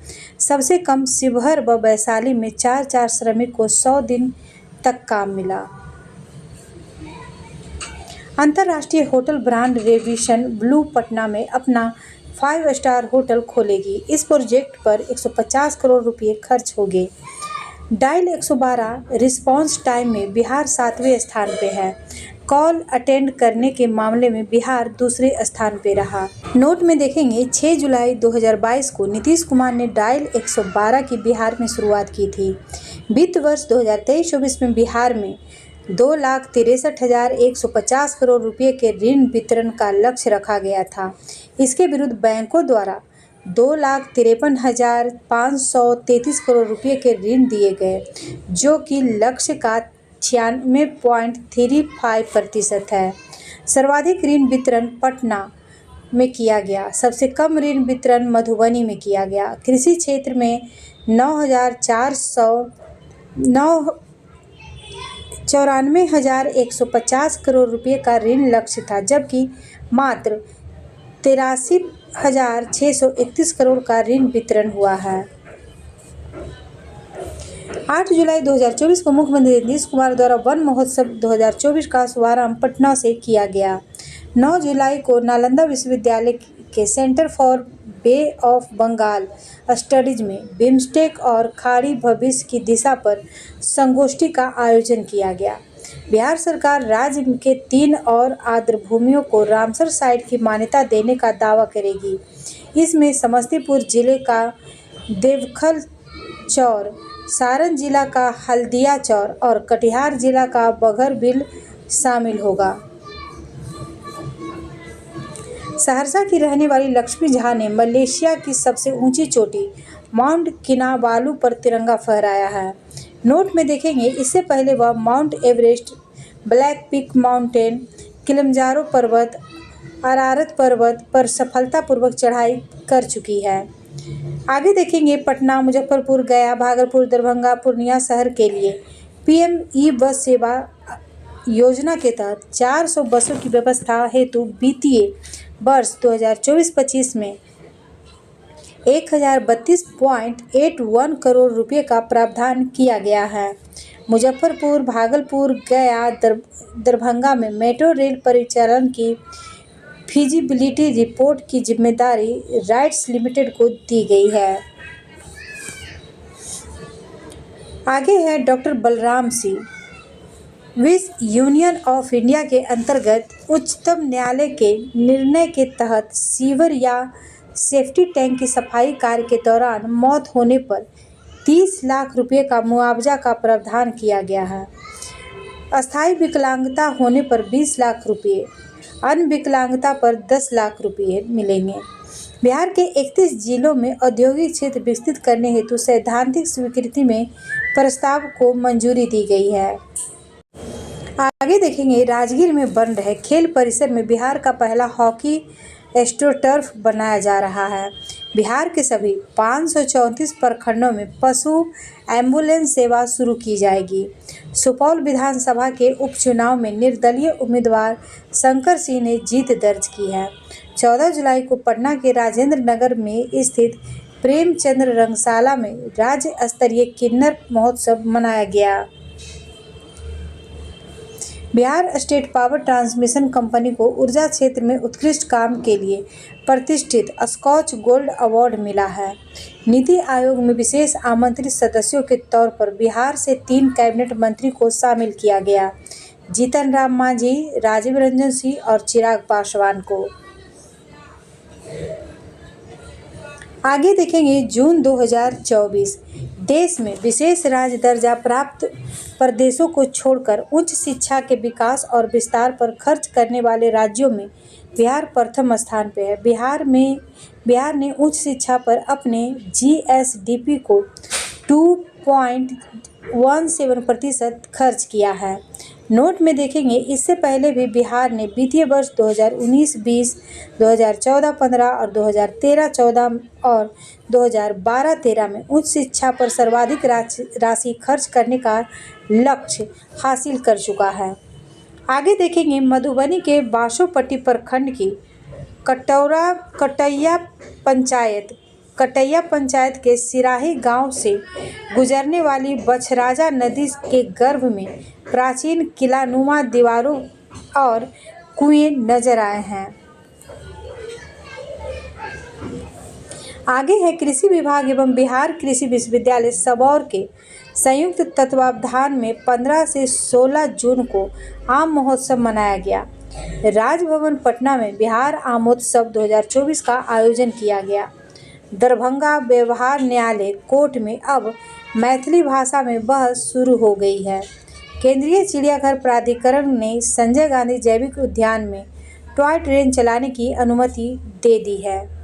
सबसे कम शिवहर व वैशाली में 4 श्रमिक को 100 दिन तक काम मिला। अंतर्राष्ट्रीय hotel brand Radisson Blu Patna में अपना 5 स्टार होटल खोलेगी। इस प्रोजेक्ट पर 150 करोड़ रुपए खर्च होंगे। डायल 112 रिस्पांस टाइम में बिहार 7वें स्थान पे है। कॉल अटेंड करने के मामले में बिहार दूसरे स्थान पे रहा। नोट में देखेंगे 6 जुलाई 2022 को नीतीश कुमार ने डायल 112 की बिहार में शुरुआत की थी। वित्त वर्ष 2023-24 में बिहार में 2,63,150 करोड़ रुपए के ऋण वितरण का लक्ष्य रखा गया था। इसके विरुद्ध बैंकों द्वारा 2,53,533 करोड़ रुपए के ऋण दिए गए, जो कि लक्ष्य का 96.35% है। सर्वाधिक ऋण वितरण पटना में किया गया, सबसे कम ऋण वितरण मधुबनी में किया गया। कृषि क्षेत्र में 94,150 करोड़ रुपए का ऋण लक्ष्य था, जबकि मात्र 83,631 करोड़ का ऋण वितरण हुआ है। 8 जुलाई 2024 को मुख्यमंत्री नीतीश कुमार द्वारा वन महोत्सव 2024 का शुभारंभ पटना से किया गया। 9 जुलाई को नालंदा विश्वविद्यालय के centre for bay of Bengal studies में बिम्स्टेक और खाड़ी भविष्य की दिशा पर संगोष्ठी का आयोजन किया गया। बिहार सरकार राज्य के 3 और आर्द्र भूमियों को रामसर साइट की मान्यता देने का दावा करेगी। इसमें समस्तीपुर जिले का देवखल चौर, सारण जिला का हल्दिया चौर और कटिहार जिला का बघरबिल शामिल होगा। सहरसा की रहने वाली लक्ष्मी झा ने मलेशिया की सबसे ऊंची चोटी माउंट किनाबालू पर तिरंगा फहराया है। नोट में देखेंगे इससे पहले वह mount Everest, black peak mountain, Kilimanjaro पर्वत, अरारत पर्वत पर सफलतापूर्वक चढ़ाई कर चुकी है। आगे देखेंगे पटना, मुजफ्फरपुर, गया, भागलपुर, दरभंगा, पूर्णिया शहर के लिए पीएम ई बस सेवा योजना के तहत 400 बसों की व्यवस्था हेतु वित्तीय वर्ष 2024-25 में 1032.81 करोड़ रुपए का प्रावधान किया गया है। मुजफ्फरपुर, भागलपुर, गया, दरभंगा में मेट्रो रेल परिचालन की फिजिबिलिटी रिपोर्ट की जिम्मेदारी राइट्स लिमिटेड को दी गई है। आगे है डॉक्टर बलराम सिंह। विश्व यूनियन ऑफ इंडिया के अंतर्गत उच्चतम न्यायालय के निर्णय के तहत सीवर या सेफ्टी टैंक की सफाई कार्य के दौरान मौत होने पर 30 लाख रुपए का मुआवजा का प्रावधान किया गया है। अस्थायी विकलांगता होने पर 20 लाख रुपए, अन्य विकलांगता पर 10 लाख रुपए मिलेंगे। बिहार के 31 जिलों में औद्योगिक क्षेत्र विकसित करने हेतु सैद्धांतिक स्वीकृति में प्रस्ताव को मंजूरी दी गई है। आगे देखेंगे राजगीर में बन रहे खेल परिसर में बिहार का पहला हॉकी एस्ट्रोटर्फ बनाया जा रहा है। बिहार के सभी 534 प्रखंडों में पशु एम्बुलेंस सेवा शुरू की जाएगी। सुपौल विधानसभा के उपचुनाव में निर्दलीय उम्मीदवार शंकर सिंह ने जीत दर्ज की है। 14 जुलाई को पटना के राजेंद्र नगर में स्थित प्रेमचंद्र रंगशाला में राज्य स्तरीय किन्नर महोत्सव मनाया गया। Bihar state power transmission company को ऊर्जा क्षेत्र में उत्कृष्ट काम के लिए प्रतिष्ठित स्कॉच गोल्ड अवार्ड मिला है। नीति आयोग में विशेष आमंत्रित सदस्यों के तौर पर बिहार से 3 कैबिनेट मंत्री को शामिल किया गया, जीतन राम मांझी, राजीव रंजन सिंह और चिराग पासवान को। आगे देखेंगे जून 2024 देश में विशेष राज्य दर्जा प्राप्त प्रदेशों को छोड़कर उच्च शिक्षा के विकास और विस्तार पर खर्च करने वाले राज्यों में बिहार प्रथम स्थान पर है। बिहार ने उच्च शिक्षा पर अपने जीएसडीपी को 2.17% खर्च किया है। नोट में देखेंगे इससे पहले भी बिहार ने वित्तीय वर्ष 2019-20, 2014-15 और 2013-14 और 2012-13 में उच्च शिक्षा पर सर्वाधिक राशि खर्च करने का लक्ष्य हासिल कर चुका है। आगे देखेंगे मधुबनी के बासोपट्टी प्रखंड की कटैया पंचायत के सिराही गांव से गुजरने वाली बछराजा नदी के गर्भ में प्राचीन किलानुमा दीवारों और कुएं नजर आए हैं। आगे है कृषि विभाग एवं बिहार कृषि विश्वविद्यालय सबौर के संयुक्त तत्वावधान में 15 से 16 जून को आम महोत्सव मनाया गया। राजभवन पटना में बिहार आमोत्सव 2024 का आयोजन किया गया। दरभंगा व्यवहार न्यायालय कोर्ट में अब मैथिली भाषा में बहस शुरू हो गई है। केंद्रीय चिड़ियाघर प्राधिकरण ने संजय गांधी जैविक उद्यान में टॉय ट्रेन चलाने की अनुमति दे दी है।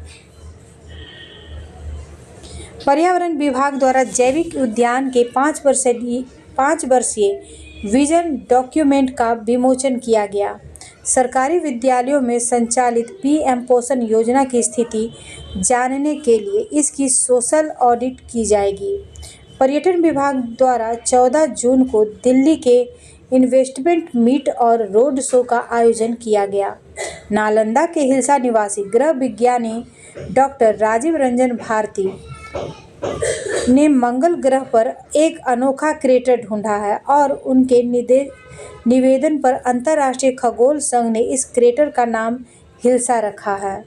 पर्यावरण विभाग द्वारा जैविक उद्यान के 5 वर्षीय विजन डॉक्यूमेंट का विमोचन किया गया। सरकारी विद्यालयों में संचालित पीएम पोषण योजना की स्थिति जानने के लिए इसकी सोशल ऑडिट की जाएगी। पर्यटन विभाग द्वारा 14 जून को दिल्ली के इन्वेस्टमेंट मीट और रोड शो का आयोजन किया गया। नालंदा के हिल्सा निवासी गृह विज्ञानी डॉक्टर राजीव रंजन भारती ने मंगल ग्रह पर एक अनोखा क्रेटर ढूंढा है और उनके निवेदन पर अंतर्राष्ट्रीय खगोल संघ ने इस क्रेटर का नाम हिल्सा रखा है।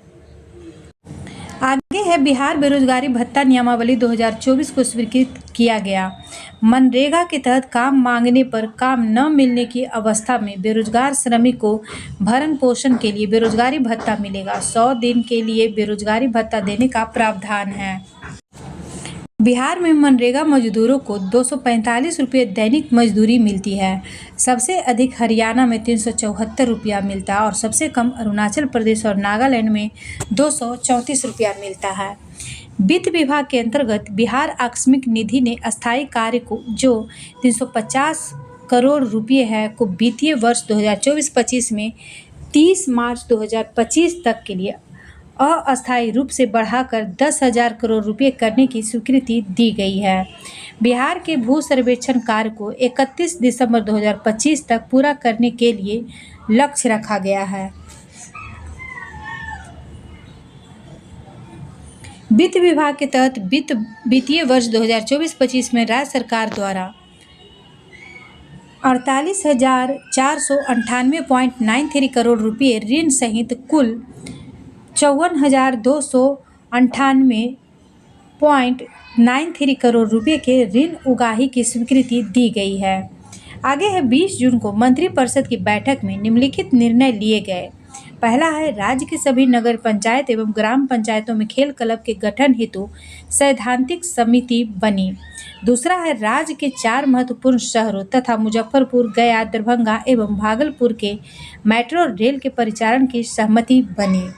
आगे है बिहार बेरोजगारी भत्ता नियमावली 2024 को स्वीकृत किया गया। मनरेगा के तहत काम मांगने पर काम न मिलने की अवस्था में बेरोजगार श्रमिक को भरण पोषण के लिए बेरोजगारी भत्ता मिलेगा। 100 दिन के लिए बेरोजगारी भत्ता देने का प्रावधान है। बिहार में मनरेगा मजदूरों को 245 रुपये दैनिक मजदूरी मिलती है। सबसे अधिक हरियाणा में 374 रुपया मिलता है और सबसे कम अरुणाचल प्रदेश और नागालैंड में 234 रुपया मिलता है। वित्त विभाग के अंतर्गत बिहार आकस्मिक निधि ने अस्थायी कार्य को जो 350 करोड़ रुपये है को वित्तीय वर्ष 2024-25 में 30 मार्च 2025 तक के लिए अस्थायी रूप से बढ़ाकर 10,000 करोड़ रुपये करने की स्वीकृति दी गई है। बिहार के भू सर्वेक्षण कार्य को 31 दिसंबर 2025 तक पूरा करने के लिए लक्ष्य रखा गया है। वित्त विभाग के तहत वित्तीय वर्ष 2024-25 में राज्य सरकार द्वारा 48,498.93 करोड़ रुपये ऋण सहित कुल 54,298.93 करोड़ रुपये के ऋण उगाही की स्वीकृति दी गई है। आगे है 20 जून को मंत्रिपरिषद की बैठक में निम्नलिखित निर्णय लिए गए। पहला है राज्य के सभी नगर पंचायत एवं ग्राम पंचायतों में खेल क्लब के गठन हेतु सैद्धांतिक समिति बनी। दूसरा है राज्य के 4 महत्वपूर्ण शहरों तथा मुजफ्फरपुर, गया, दरभंगा एवं भागलपुर के मेट्रो रेल के परिचालन की सहमति बनी।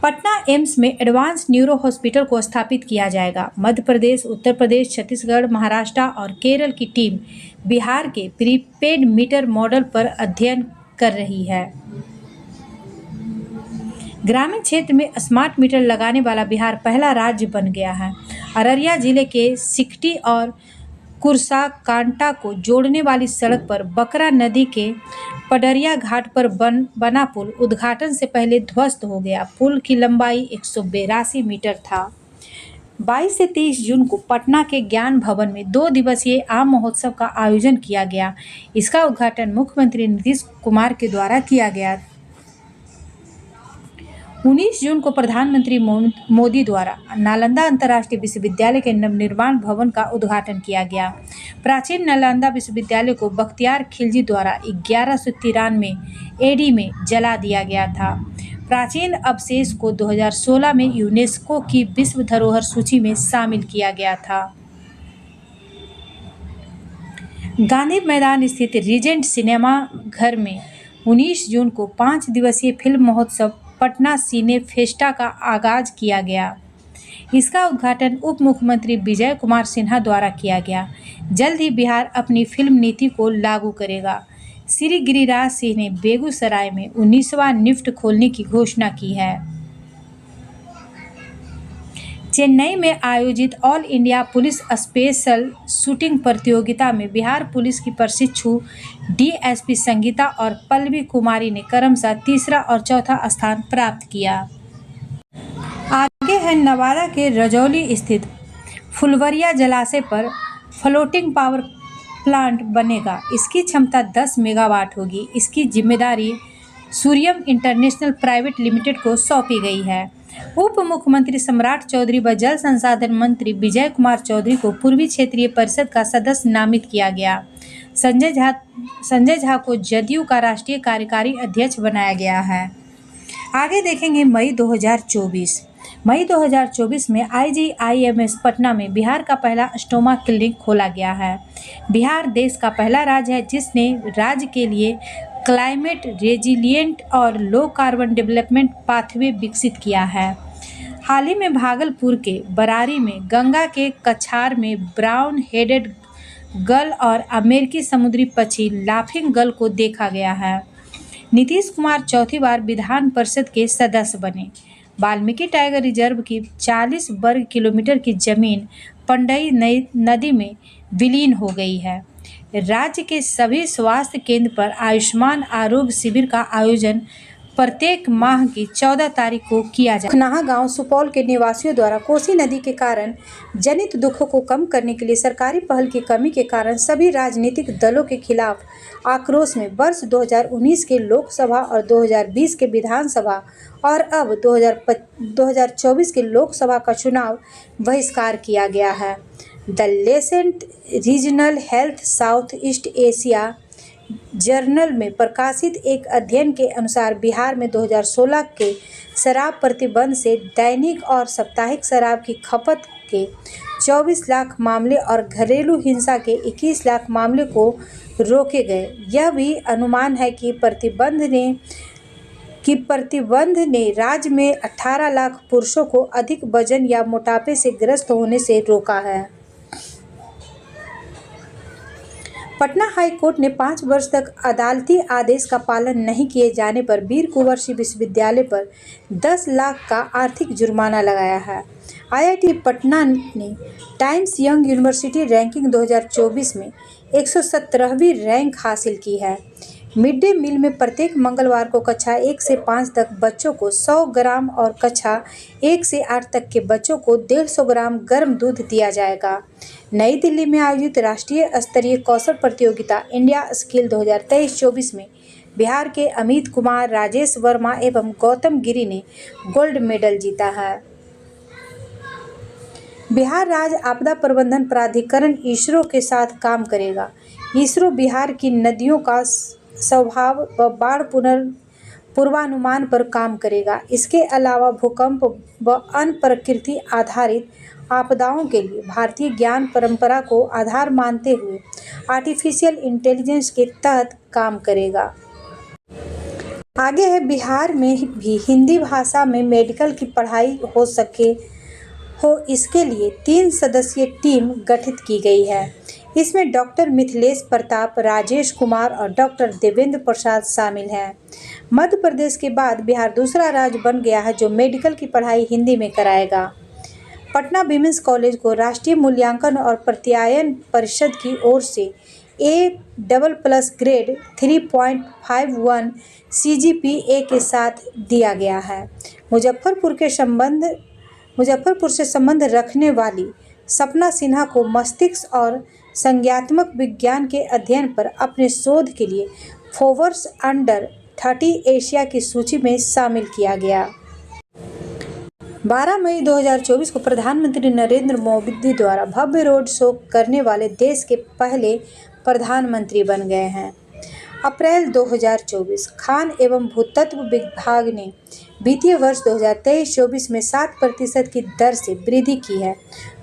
पटना एम्स में एडवांस न्यूरो हॉस्पिटल को स्थापित किया जाएगा। मध्य प्रदेश, उत्तर प्रदेश, छत्तीसगढ़, महाराष्ट्र और केरल की टीम बिहार के प्रीपेड मीटर मॉडल पर अध्ययन कर रही है। ग्रामीण क्षेत्र में स्मार्ट मीटर लगाने वाला बिहार पहला राज्य बन गया है। अररिया जिले के सिकटी और कुरसाकांटा को जोड़ने वाली सड़क पर बकरा नदी के पडरिया घाट पर बना पुल उद्घाटन से पहले ध्वस्त हो गया। पुल की लंबाई 182 मीटर था। 22 से 23 जून को पटना के ज्ञान भवन में 2 दिवसीय आम महोत्सव का आयोजन किया गया। इसका उद्घाटन मुख्यमंत्री नीतीश कुमार के द्वारा किया गया। 19 जून को प्रधानमंत्री मोदी द्वारा नालंदा अंतर्राष्ट्रीय विश्वविद्यालय के नवनिर्माण भवन का उद्घाटन किया गया। प्राचीन नालंदा विश्वविद्यालय को बख्तियार खिलजी द्वारा 1193 AD में जला दिया गया था। प्राचीन अवशेष को 2016 में यूनेस्को की विश्व धरोहर सूची में शामिल किया गया था। गांधी मैदान स्थित रीजेंट सिनेमा घर में 19 जून को 5 दिवसीय फिल्म महोत्सव पटना सिने फेस्टा का आगाज किया गया। इसका उद्घाटन उप मुख्यमंत्री विजय कुमार सिन्हा द्वारा किया गया। जल्द ही बिहार अपनी फिल्म नीति को लागू करेगा। श्री गिरिराज सिंह ने बेगूसराय में 19वां निफ्ट खोलने की घोषणा की है। चेन्नई में आयोजित all India police special shooting प्रतियोगिता में बिहार पुलिस की प्रशिक्षु डीएसपी संगीता और पल्लवी कुमारी ने क्रमशः तीसरा और चौथा स्थान प्राप्त किया। आगे है नवादा के रजौली स्थित फुलवरिया जलाशय पर फ्लोटिंग पावर प्लांट बनेगा। इसकी क्षमता 10 मेगावाट होगी। इसकी जिम्मेदारी सूर्यम इंटरनेशनल प्राइवेट लिमिटेड को सौंपी गई है। उप मुख्यमंत्री सम्राट चौधरी व जल संसाधन मंत्री विजय कुमार चौधरी को पूर्वी क्षेत्रीय परिषद का सदस्य नामित किया गया। संजय झा को जदयू का राष्ट्रीय कार्यकारी अध्यक्ष बनाया गया है। आगे देखेंगे मई 2024। मई 2024 में IGIMS पटना में बिहार का पहला स्टोमा क्लिनिक खोला गया है। बिहार देश का पहला राज्य है जिसने राज्य के लिए क्लाइमेट रेजिलिएंट और लो कार्बन डेवलपमेंट पाथवे विकसित किया है। हाल ही में भागलपुर के बरारी में गंगा के कछार में ब्राउन हेडेड गल और अमेरिकी समुद्री पक्षी लाफिंग गल को देखा गया है। नीतीश कुमार चौथी बार विधान परिषद के सदस्य बने। वाल्मीकि टाइगर रिजर्व की 40 वर्ग किलोमीटर की जमीन पंडई नदी में विलीन हो गई है। राज्य के सभी स्वास्थ्य केंद्र पर आयुष्मान आरोग्य शिविर का आयोजन प्रत्येक माह की 14 तारीख को किया जाए। खनाहा गांव सुपौल के निवासियों द्वारा कोसी नदी के कारण जनित दुखों को कम करने के लिए सरकारी पहल की कमी के कारण सभी राजनीतिक दलों के खिलाफ आक्रोश में वर्ष 2019 के लोकसभा और 2020 के विधानसभा और अब 2024 के लोकसभा का चुनाव बहिष्कार किया गया है। The Lancet regional health south east Asia journal में प्रकाशित एक अध्ययन के अनुसार बिहार में 2016 के शराब प्रतिबंध से दैनिक और साप्ताहिक शराब की खपत के 24 लाख मामले और घरेलू हिंसा के 21 लाख मामले को रोके गए। यह भी अनुमान है कि प्रतिबंध ने राज्य में 18 लाख पुरुषों को अधिक वजन या मोटापे से ग्रस्त होने से रोका है। पटना हाई कोर्ट ने 5 वर्ष तक अदालती आदेश का पालन नहीं किए जाने पर वीर कुंवर सिंह विश्वविद्यालय पर 10 लाख का आर्थिक जुर्माना लगाया है। IIT पटना ने टाइम्स यंग यूनिवर्सिटी रैंकिंग 2024 में 117वीं रैंक हासिल की है। मिड डे मील में प्रत्येक मंगलवार को कक्षा 1 से 5 तक बच्चों को 100 ग्राम और कक्षा 1 से 8 तक के बच्चों को 150 ग्राम गर्म दूध दिया जाएगा। नई दिल्ली में आयोजित राष्ट्रीय स्तरीय कौशल प्रतियोगिता इंडिया स्किल 2023-24 में बिहार के अमित कुमार, राजेश वर्मा एवं गौतम गिरी ने गोल्ड मेडल जीता है। बिहार राज्य आपदा प्रबंधन प्राधिकरण इसरो के साथ काम करेगा। इसरो बिहार की नदियों का स्वभाव व बाढ़ पूर्वानुमान पर काम करेगा। इसके अलावा भूकंप व अन्य प्रकृति आधारित आपदाओं के लिए भारतीय ज्ञान परंपरा को आधार मानते हुए आर्टिफिशियल इंटेलिजेंस के तहत काम करेगा। आगे है बिहार में भी हिंदी भाषा में मेडिकल की पढ़ाई हो इसके लिए 3 सदस्यीय टीम गठित की गई है। इसमें डॉक्टर मिथिलेश प्रताप, राजेश कुमार और डॉक्टर देवेंद्र प्रसाद शामिल हैं। मध्य प्रदेश के बाद बिहार दूसरा राज्य बन गया है जो मेडिकल की पढ़ाई हिंदी में कराएगा। पटना विमेंस कॉलेज को राष्ट्रीय मूल्यांकन और प्रत्यायन परिषद की ओर से A++ ग्रेड 3.51 CGPA के साथ दिया गया है। मुजफ्फरपुर से संबंध रखने वाली सपना सिन्हा को मस्तिष्क और संज्ञानात्मक विज्ञान के अध्ययन पर अपने शोध के लिए फोर्ब्स अंडर 30 एशिया की सूची में शामिल किया गया। 12 मई 2024 को प्रधानमंत्री नरेंद्र मोदी द्वारा भव्य रोड शो करने वाले देश के पहले प्रधानमंत्री बन गए हैं। अप्रैल 2024 खान एवं भूतत्व विभाग ने वित्तीय वर्ष 2023-24 में 7% की दर से वृद्धि की है।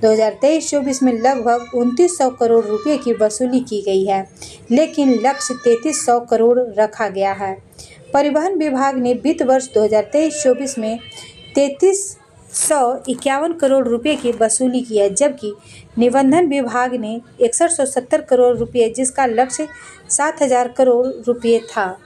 2023-24 में लगभग 2900 करोड़ रुपए की वसूली की गई है, लेकिन लक्ष्य 3300 करोड़ रखा गया है। परिवहन विभाग ने वित्त वर्ष 2023-24 में 151 करोड़ रुपए की वसूली की है, जबकि निबंधन विभाग ने 6170 करोड़ रुपए, जिसका लक्ष्य 7000 करोड़ रुपए था।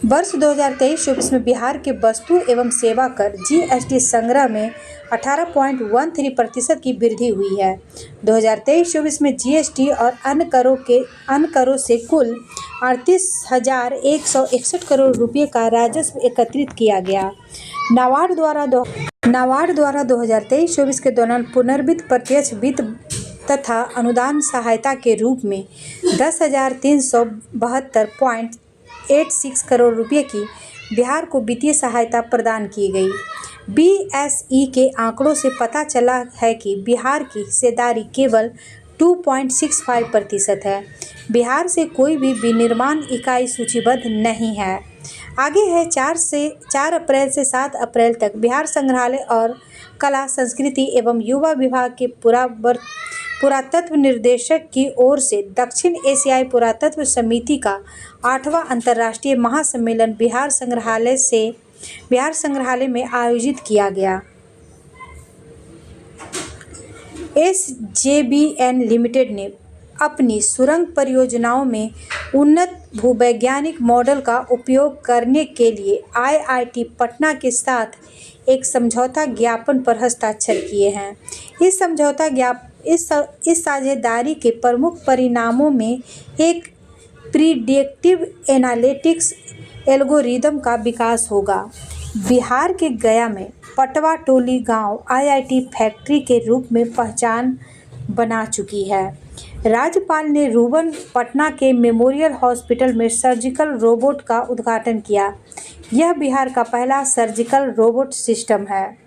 वर्ष 2023-24 में बिहार के वस्तु एवं सेवा कर जीएसटी संग्रह में 18.13% की वृद्धि हुई है। 2023-24 में जीएसटी और अन्य करों से कुल 38,161 करोड़ रुपए का राजस्व एकत्रित किया गया। नाबार्ड द्वारा 2023-24 के दौरान पुनर्वित्त प्रत्यक्ष वित्त तथा अनुदान सहायता के रूप में 10,372.86 करोड़ रुपए की बिहार को वित्तीय सहायता प्रदान की गई। बीएसई के आंकड़ों से पता चला है कि बिहार की हिस्सेदारी केवल 2.65% है। बिहार से कोई भी विनिर्माण इकाई सूचीबद्ध नहीं है। आगे है 4 अप्रैल से 7 अप्रैल तक बिहार संग्रहालय और कला संस्कृति एवं युवा विभाग के पुरातत्व निर्देशक की ओर से दक्षिण एशियाई पुरातत्व समिति का 8वां अंतर्राष्ट्रीय महासम्मेलन बिहार संग्रहालय में आयोजित किया गया। SJVN लिमिटेड ने अपनी सुरंग परियोजनाओं में उन्नत भूवैज्ञानिक मॉडल का उपयोग करने के लिए IIT पटना के साथ एक समझौता ज्ञापन पर हस्ताक्षर किए हैं। इस साझेदारी के प्रमुख परिणामों में एक प्रिडिक्टिव एनालिटिक्स एल्गोरिदम का विकास होगा। बिहार के गया में पटवा टोली गांव IIT फैक्ट्री के रूप में पहचान बना चुकी है। राज्यपाल ने रूबन पटना के मेमोरियल हॉस्पिटल में सर्जिकल रोबोट का उद्घाटन किया। यह बिहार का पहला सर्जिकल रोबोट सिस्टम है।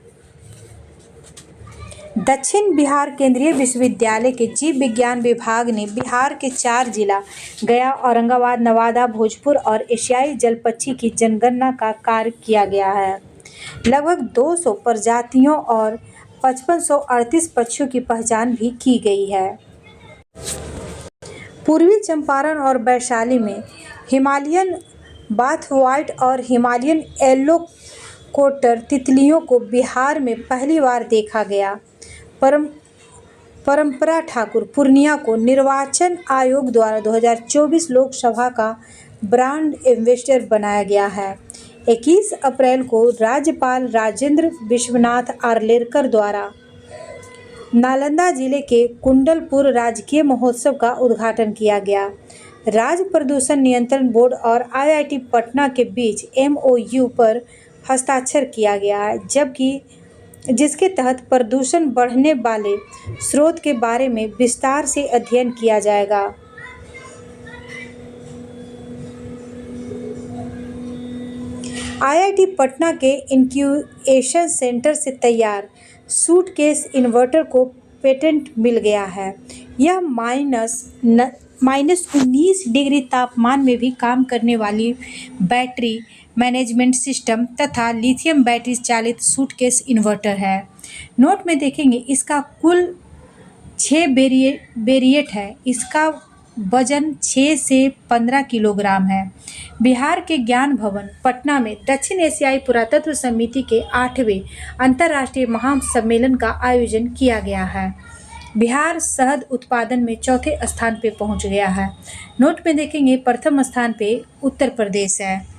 दक्षिण बिहार केंद्रीय विश्वविद्यालय के जीव विज्ञान विभाग ने बिहार के 4 जिला गया, औरंगाबाद, नवादा, भोजपुर और एशियाई जलपक्षी की जनगणना का कार्य किया गया है। लगभग 200 प्रजातियों और 5538 पक्षियों की पहचान भी की गई है। पूर्वी चंपारण और वैशाली में हिमालयन बाथ व्हाइट और हिमालयन येलो कोटर तितलियों को बिहार में पहली बार देखा गया। परंपरा ठाकुर पूर्णिया को निर्वाचन आयोग द्वारा 2024 लोकसभा का ब्रांड एम्बेसडर बनाया गया है। 21 अप्रैल को राज्यपाल राजेंद्र विश्वनाथ आर्लेकर द्वारा नालंदा जिले के कुंडलपुर राजकीय महोत्सव का उद्घाटन किया गया। राज्य प्रदूषण नियंत्रण बोर्ड और IIT पटना के बीच MOU पर हस्ताक्षर किया गया है, जिसके तहत प्रदूषण बढ़ने वाले स्रोत के बारे में विस्तार से अध्ययन किया जाएगा। IIT पटना के इंक्यूबेशन सेंटर से तैयार सूटकेस इन्वर्टर को पेटेंट मिल गया है। यह -19 डिग्री तापमान में भी काम करने वाली बैटरी मैनेजमेंट सिस्टम तथा लिथियम बैटरी चालित सूटकेस इन्वर्टर है। नोट में देखेंगे इसका कुल 6 वेरिएंट है। इसका वजन 6 से 15 किलोग्राम है। बिहार के ज्ञान भवन पटना में दक्षिण एशियाई पुरातत्व समिति के 8वें अंतर्राष्ट्रीय महासम्मेलन का आयोजन किया गया है। बिहार शहद उत्पादन में चौथे स्थान पे पहुंच गया है। नोट में देखेंगे प्रथम स्थान पे उत्तर प्रदेश है।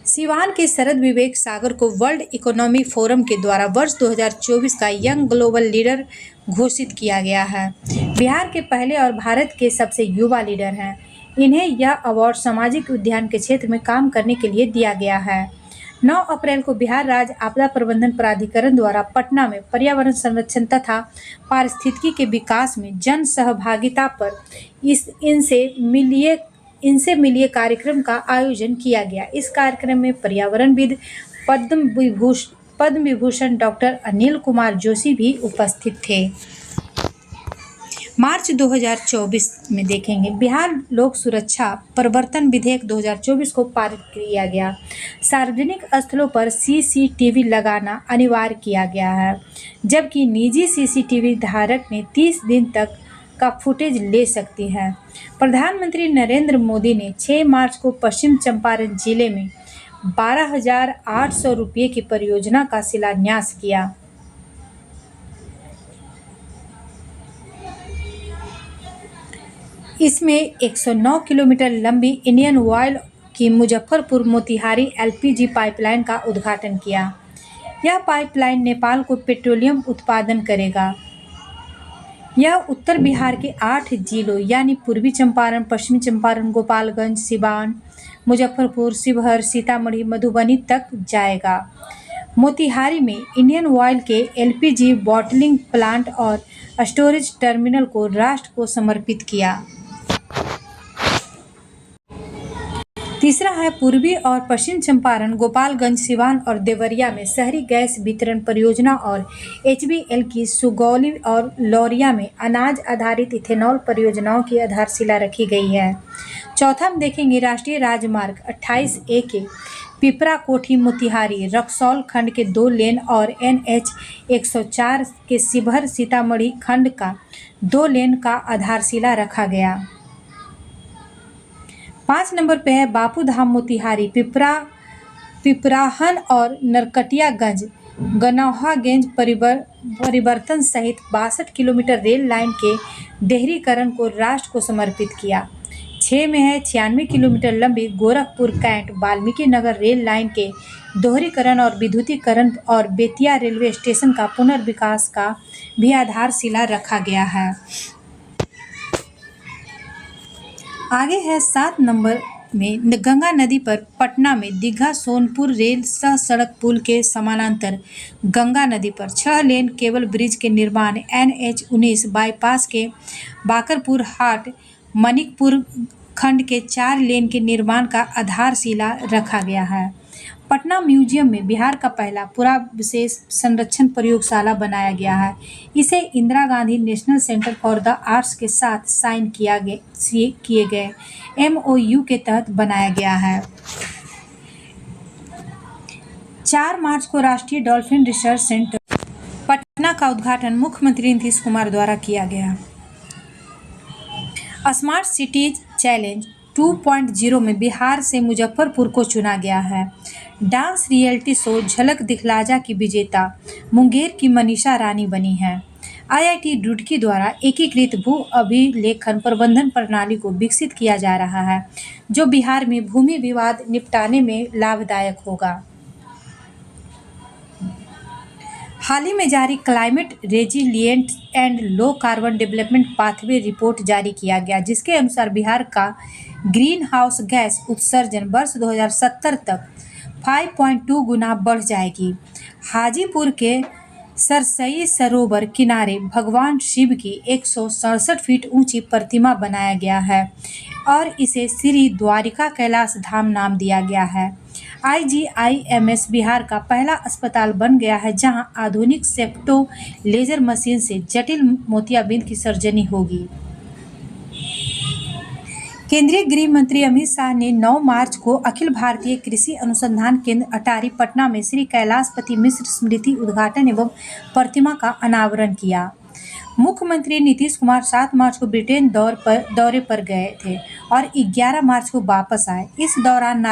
सिवान के शरद विवेक सागर को वर्ल्ड इकोनॉमिक फोरम के द्वारा वर्ष 2024 का यंग ग्लोबल लीडर घोषित किया गया है। बिहार के पहले और भारत के सबसे युवा लीडर हैं। इन्हें यह अवार्ड सामाजिक उद्यान के क्षेत्र में काम करने के लिए दिया गया है। 9 अप्रैल को बिहार राज्य आपदा प्रबंधन प्राधिकरण द्वारा पटना में पर्यावरण संरक्षण तथा पारिस्थितिकी के विकास में जन सहभागिता पर इनसे मिलिए कार्यक्रम का आयोजन किया गया। इस कार्यक्रम में पर्यावरणविद पद्म विभूषण डॉक्टर अनिल कुमार जोशी भी उपस्थित थे। मार्च 2024 में देखेंगे बिहार लोक सुरक्षा प्रवर्तन विधेयक 2024 को पारित किया गया। सार्वजनिक स्थलों पर CCTV लगाना अनिवार्य किया गया है, जबकि निजी CCTV धारक ने 30 दिन तक का फुटेज ले सकती हैं। प्रधानमंत्री नरेंद्र मोदी ने 6 मार्च को पश्चिम चंपारण जिले में 12,800 रुपये की परियोजना का शिलान्यास किया। इसमें 109 किलोमीटर लंबी इंडियन ऑयल की मुजफ्फरपुर मोतिहारी एलपीजी पाइपलाइन का उद्घाटन किया। यह पाइपलाइन नेपाल को पेट्रोलियम उत्पादन करेगा। यह उत्तर बिहार के 8 जिलों यानी पूर्वी चंपारण, पश्चिमी चंपारण, गोपालगंज, सिवान, मुजफ्फरपुर, शिवहर, सीतामढ़ी, मधुबनी तक जाएगा। मोतिहारी में इंडियन ऑयल के एलपीजी बॉटलिंग प्लांट और स्टोरेज टर्मिनल को राष्ट्र को समर्पित किया। तीसरा है पूर्वी और पश्चिम चंपारण, गोपालगंज, सिवान और देवरिया में शहरी गैस वितरण परियोजना और एचबीएल की सुगौली और लौरिया में अनाज आधारित इथेनॉल परियोजनाओं की आधारशिला रखी गई है। चौथा हम देखेंगे राष्ट्रीय राजमार्ग 28A के पिपरा कोठी मोतिहारी रक्सौल खंड के 2 लेन और NH 104 के शिवहर सीतामढ़ी खंड का 2 लेन का आधारशिला रखा गया। 5 नंबर पे है बापू धाम मोतिहारी पिपराहन और नरकटियागंज गनौहागंज परिवर्तन सहित 62 किलोमीटर रेल लाइन के दोहरीकरण को राष्ट्र को समर्पित किया। 6 में है 96 किलोमीटर लंबी Gorakhpur cantt Valmiki Nagar rail line के दोहरीकरण और विद्युतीकरण और बेतिया रेलवे स्टेशन का पुनर्विकास का भी आधारशिला रखा गया है। आगे है 7 नंबर में गंगा नदी पर पटना में दीघा सोनपुर रेल सह सड़क पुल के समानांतर गंगा नदी पर 6 लेन केबल ब्रिज के निर्माण NH 19 बाईपास के बाकरपुर हाट मनिकपुर खंड के 4 लेन के निर्माण का आधारशिला रखा गया है। पटना म्यूजियम में बिहार का पहला पूरा विशेष संरक्षण प्रयोगशाला बनाया गया है। इसे Indira Gandhi national centre for the arts के साथ साइन किए गए MOU के तहत बनाया गया है। 4 मार्च को राष्ट्रीय डॉल्फिन रिसर्च सेंटर पटना का उद्घाटन मुख्यमंत्री नीतीश कुमार द्वारा किया गया। स्मार्ट सिटीज चैलेंज 2.0 में बिहार से मुजफ्फरपुर को चुना गया है। डांस रियलिटी शो झलक दिखलाजा की विजेता मुंगेर की मनीषा रानी बनी है। IIT रुड़की द्वारा एकीकृत भू अभिलेखन प्रबंधन प्रणाली को विकसित किया जा रहा है, जो बिहार में भूमि विवाद निपटाने में लाभदायक होगा। हाल ही में जारी climate resilient and low carbon development pathway report जारी किया गया, जिसके अनुसार बिहार का ग्रीन हाउस गैस उत्सर्जन वर्ष 2070 तक 5.2 गुना बढ़ जाएगी। हाजीपुर के सरसई सरोवर किनारे भगवान शिव की 167 फीट ऊंची प्रतिमा बनाया गया है और इसे श्री द्वारिका कैलाश धाम नाम दिया गया है। IGIMS बिहार का पहला अस्पताल बन गया है, जहां आधुनिक सेप्टो लेजर मशीन से जटिल मोतियाबिंद की सर्जरी होगी। केंद्रीय गृह मंत्री अमित शाह ने 9 मार्च को अखिल भारतीय कृषि अनुसंधान केंद्र अटारी पटना में श्री कैलाशपति मिश्र स्मृति उद्घाटन एवं प्रतिमा का अनावरण किया। मुख्यमंत्री नीतीश कुमार 7 मार्च को ब्रिटेन दौरे पर गए थे और 11 मार्च को वापस आए। इस दौरान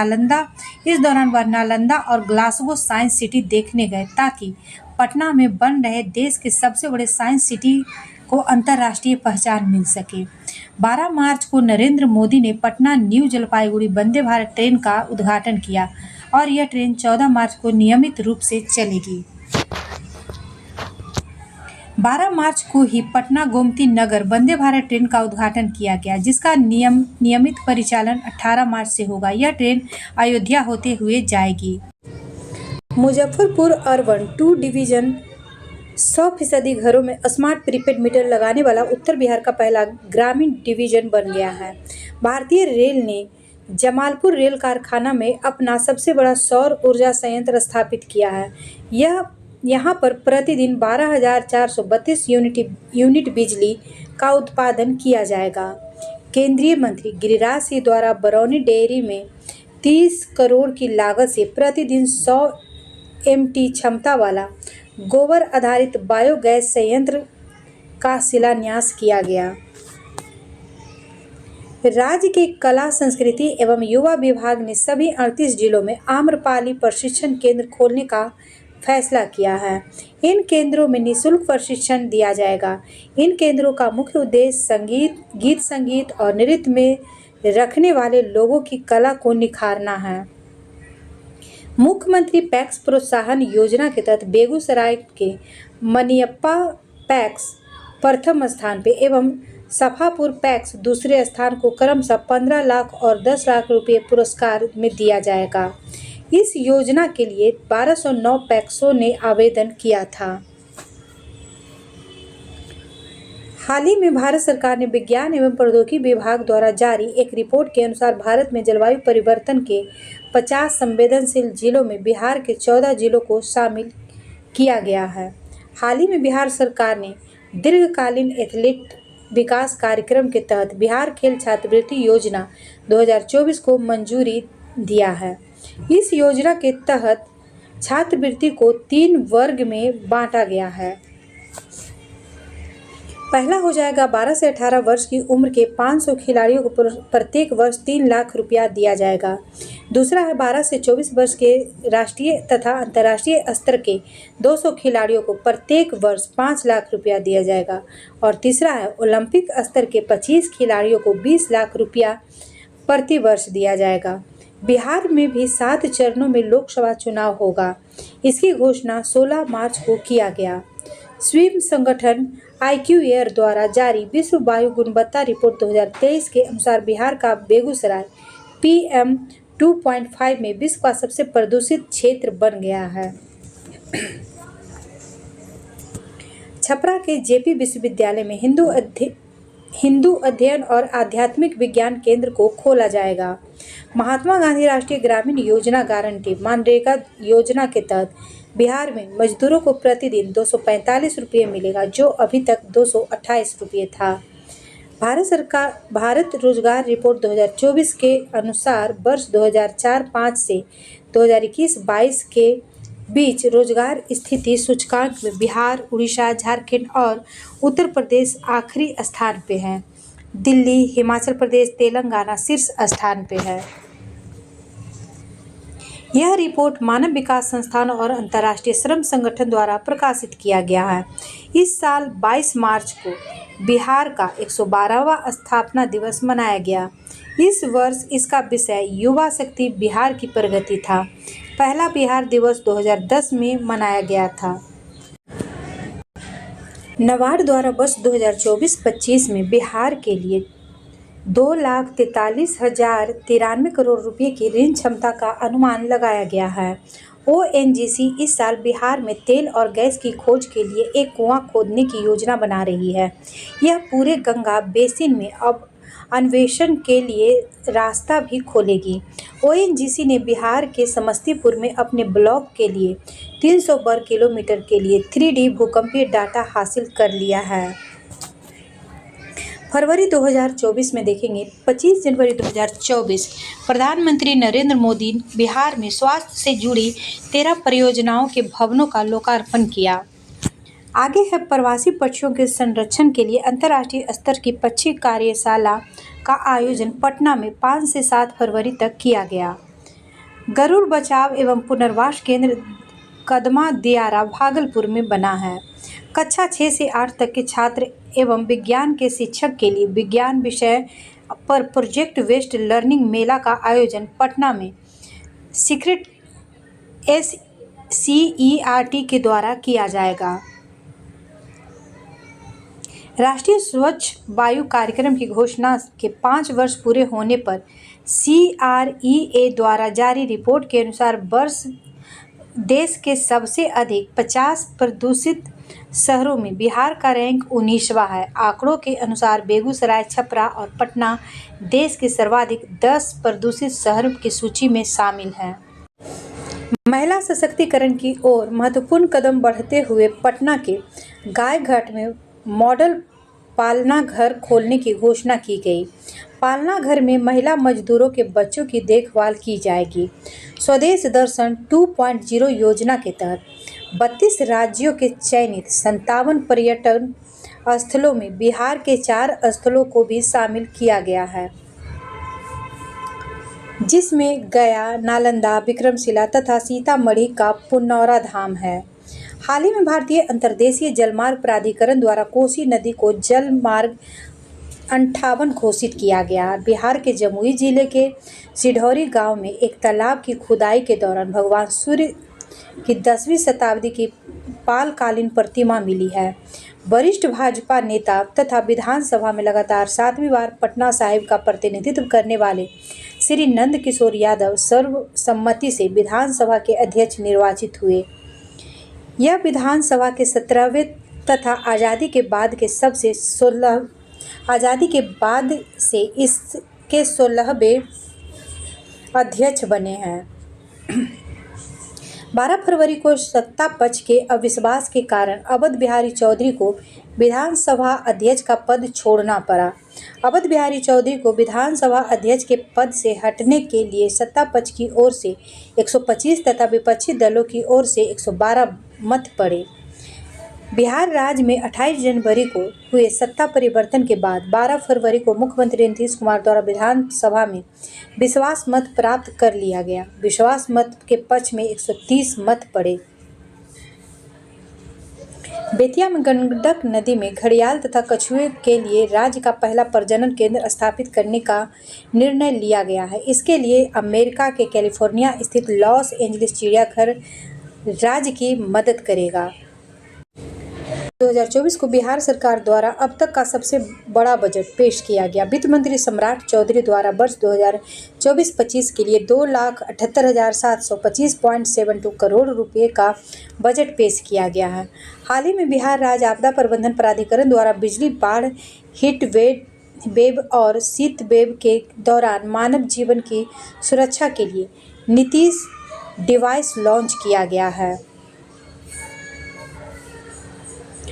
वह नालंदा और ग्लासगो साइंस सिटी देखने गए, ताकि पटना में बन रहे देश के सबसे बड़े साइंस सिटी को अंतर्राष्ट्रीय पहचान मिल सके। 12 मार्च को नरेंद्र मोदी ने पटना न्यू जलपाईगुड़ी वंदे भारत ट्रेन का उद्घाटन किया और यह ट्रेन 14 मार्च को नियमित रूप से चलेगी। 12 मार्च को ही पटना गोमती नगर वंदे भारत ट्रेन का उद्घाटन किया गया, जिसका नियमित परिचालन 18 मार्च से होगा। यह ट्रेन अयोध्या होते हुए जाएगी। मुजफ्फरपुर अर्बन 2 डिवीजन 100% घरों में स्मार्ट प्रीपेड मीटर लगाने वाला उत्तर बिहार का पहला ग्रामीण डिवीजन बन गया है। भारतीय रेल ने जमालपुर रेल कारखाना में अपना सबसे बड़ा सौर ऊर्जा संयंत्र स्थापित किया है। यहाँ पर प्रतिदिन 12,432 यूनिट बिजली का उत्पादन किया जाएगा। केंद्रीय मंत्री गिरिराज सिंह द्वारा बरौनी डेयरी में 30 करोड़ की लागत से प्रतिदिन 100 MT क्षमता वाला गोबर आधारित बायोगैस संयंत्र का शिलान्यास किया गया। राज्य के कला संस्कृति एवं युवा विभाग ने सभी 38 जिलों में आम्रपाली प्रशिक्षण केंद्र खोलने का फैसला किया है। इन केंद्रों में निःशुल्क प्रशिक्षण दिया जाएगा। इन केंद्रों का मुख्य उद्देश्य संगीत, गीत संगीत और नृत्य में रखने वाले लोगों की कला को निखारना है। मुख्यमंत्री पैक्स प्रोत्साहन योजना के तहत बेगूसराय के मनियप्पा पैक्स प्रथम स्थान पे एवं सफापुर पैक्स दूसरे स्थान को क्रमशः 15 लाख और 10 लाख रुपये पुरस्कार में दिया जाएगा। इस योजना के लिए 1209 पैक्सों ने आवेदन किया था। हाल ही में भारत सरकार ने विज्ञान एवं प्रौद्योगिकी विभाग द्वारा जारी एक रिपोर्ट के अनुसार भारत में जलवायु परिवर्तन के 50 संवेदनशील जिलों में बिहार के 14 जिलों को शामिल किया गया है। हाल ही में बिहार सरकार ने दीर्घकालीन एथलीट विकास कार्यक्रम के तहत बिहार खेल छात्रवृत्ति योजना 2024 को मंजूरी दिया है। इस योजना के तहत छात्रवृत्ति को 3 वर्ग में बांटा गया है। पहला हो जाएगा 12 से 18 वर्ष की उम्र के 500 खिलाड़ियों को प्रत्येक वर्ष 3 लाख रुपया दिया जाएगा। दूसरा है 12 से 24 वर्ष के राष्ट्रीय तथा अंतर्राष्ट्रीय स्तर के 200 खिलाड़ियों को प्रत्येक वर्ष 5 लाख रुपया दिया जाएगा। और तीसरा है ओलंपिक स्तर के 25 खिलाड़ियों को 20 लाख रुपया प्रति वर्ष दिया जाएगा। बिहार में भी 7 चरणों में लोकसभा चुनाव होगा। इसकी घोषणा 16 मार्च को किया गया। स्वीप संगठन IQAir द्वारा जारी विश्व वायु गुणवत्ता रिपोर्ट 2023 के अनुसार बिहार का बेगूसराय PM 2.5 में विश्व का सबसे प्रदूषित क्षेत्र बन गया है। छपरा के JP विश्वविद्यालय में हिंदू अध्ययन और आध्यात्मिक विज्ञान केंद्र को खोला जाएगा। महात्मा गांधी राष्ट्रीय ग्रामीण योजना गारंटी मनरेगा योजना के तहत बिहार में मजदूरों को प्रतिदिन 245 रुपये मिलेगा, जो अभी तक 228 रुपये था। भारत रोजगार रिपोर्ट 2024 के अनुसार वर्ष 2004-5 से 2021-22 के बीच रोजगार स्थिति सूचकांक में बिहार, उड़ीसा, झारखंड और उत्तर प्रदेश आखिरी स्थान पे हैं। दिल्ली, हिमाचल प्रदेश, तेलंगाना शीर्ष स्थान पे है। यह रिपोर्ट मानव विकास संस्थान और अंतर्राष्ट्रीय श्रम संगठन द्वारा प्रकाशित किया गया है। इस साल 22 मार्च को बिहार का 112वां स्थापना दिवस मनाया गया। इस वर्ष इसका विषय युवा शक्ति बिहार की प्रगति था। पहला बिहार दिवस 2010 में मनाया गया था। नाबार्ड द्वारा वर्ष 2024-25 में बिहार के लिए 2,43,093 करोड़ रुपए की ऋण क्षमता का अनुमान लगाया गया है। ONGC इस साल बिहार में तेल और गैस की खोज के लिए एक कुआं खोदने की योजना बना रही है। यह पूरे गंगा बेसिन में अब अन्वेषण के लिए रास्ता भी खोलेगी। ONGC ने बिहार के समस्तीपुर में अपने ब्लॉक के लिए 300 वर्ग किलोमीटर के लिए 3D भूकंपीय डाटा हासिल कर लिया है। फरवरी 2024 में देखेंगे 25 जनवरी 2024 प्रधानमंत्री नरेंद्र मोदी बिहार में स्वास्थ्य से जुड़ी 13 परियोजनाओं के भवनों का लोकार्पण किया। आगे है प्रवासी पक्षियों के संरक्षण के लिए अंतर्राष्ट्रीय स्तर की पक्षी कार्यशाला का आयोजन पटना में 5 से 7 फरवरी तक किया गया। गरुड़ बचाव एवं पुनर्वास केंद्र कदमा दियारा भागलपुर में बना है। कक्षा 6 से 8 तक के छात्र एवं विज्ञान के शिक्षक के लिए विज्ञान विषय पर प्रोजेक्ट बेस्ड लर्निंग मेला का आयोजन पटना में सीक्रेट SCERT के द्वारा किया जाएगा। राष्ट्रीय स्वच्छ वायु कार्यक्रम की घोषणा के 5 वर्ष पूरे होने पर CREA द्वारा जारी रिपोर्ट के अनुसार वर्ष देश के सबसे अधिक 50 प्रदूषित शहरों में बिहार का रैंक 19वां है। आंकड़ों के अनुसार बेगूसराय, छपरा और पटना देश के सर्वाधिक 10 प्रदूषित शहरों की सूची में शामिल हैं। महिला सशक्तिकरण की ओर महत्वपूर्ण कदम बढ़ते हुए पटना के गायघाट में मॉडल पालना घर खोलने की घोषणा की गई। पालना घर में महिला मजदूरों के बच्चों की देखभाल की जाएगी। स्वदेश दर्शन 2.0 योजना के तहत 32 राज्यों के चयनित 57 पर्यटन स्थलों में बिहार के 4 स्थलों को भी शामिल किया गया है। जिसमें गया, नालंदा, विक्रमशिला तथा सीतामढ़ी का पुनौरा धाम है। हाल ही में भारतीय अंतर्देशीय जलमार्ग प्राधिकरण द्वारा कोसी नदी को जल मार्ग 58 घोषित किया गया। बिहार के जमुई जिले के सिढौरी गांव में एक तालाब की खुदाई के दौरान भगवान सूर्य की 10वीं शताब्दी की पालकालीन प्रतिमा मिली है। वरिष्ठ भाजपा नेता तथा विधानसभा में लगातार 7वीं बार पटना साहिब का प्रतिनिधित्व करने वाले श्री नंद किशोर यादव सर्वसम्मति से विधानसभा के अध्यक्ष निर्वाचित हुए। यह विधानसभा के 17वें तथा आज़ादी के बाद से इसके 16वें अध्यक्ष बने हैं। 12 फरवरी को सत्ता पक्ष के अविश्वास के कारण अवध बिहारी चौधरी को विधानसभा अध्यक्ष का पद छोड़ना पड़ा। अवध बिहारी चौधरी को विधानसभा अध्यक्ष के पद से हटने के लिए सत्ता पक्ष की ओर से 125 तथा विपक्षी दलों की ओर से 112 मत पड़े। बिहार राज्य में 28 जनवरी को हुए सत्ता परिवर्तन के बाद 12 फरवरी को मुख्यमंत्री नीतीश कुमार द्वारा विधानसभा में विश्वास मत प्राप्त कर लिया गया। विश्वास मत के पक्ष में 130 मत पड़े। बेतिया में गंडक नदी में घड़ियाल तथा कछुए के लिए राज्य का पहला प्रजनन केंद्र स्थापित करने का निर्णय लिया गया है। इसके लिए अमेरिका के कैलिफोर्निया स्थित लॉस एंजलिस चिड़ियाघर राज्य की मदद करेगा। 2024 को बिहार सरकार द्वारा अब तक का सबसे बड़ा बजट पेश किया गया। वित्त मंत्री सम्राट चौधरी द्वारा वर्ष 2024-25 के लिए 2,78,725.72 करोड़ रुपए का बजट पेश किया गया है। हाल ही में बिहार राज्य आपदा प्रबंधन प्राधिकरण द्वारा बिजली, बाढ़, हीट वेव और शीत वेव के दौरान मानव जीवन की सुरक्षा के लिए नीतीश डिवाइस लॉन्च किया गया है।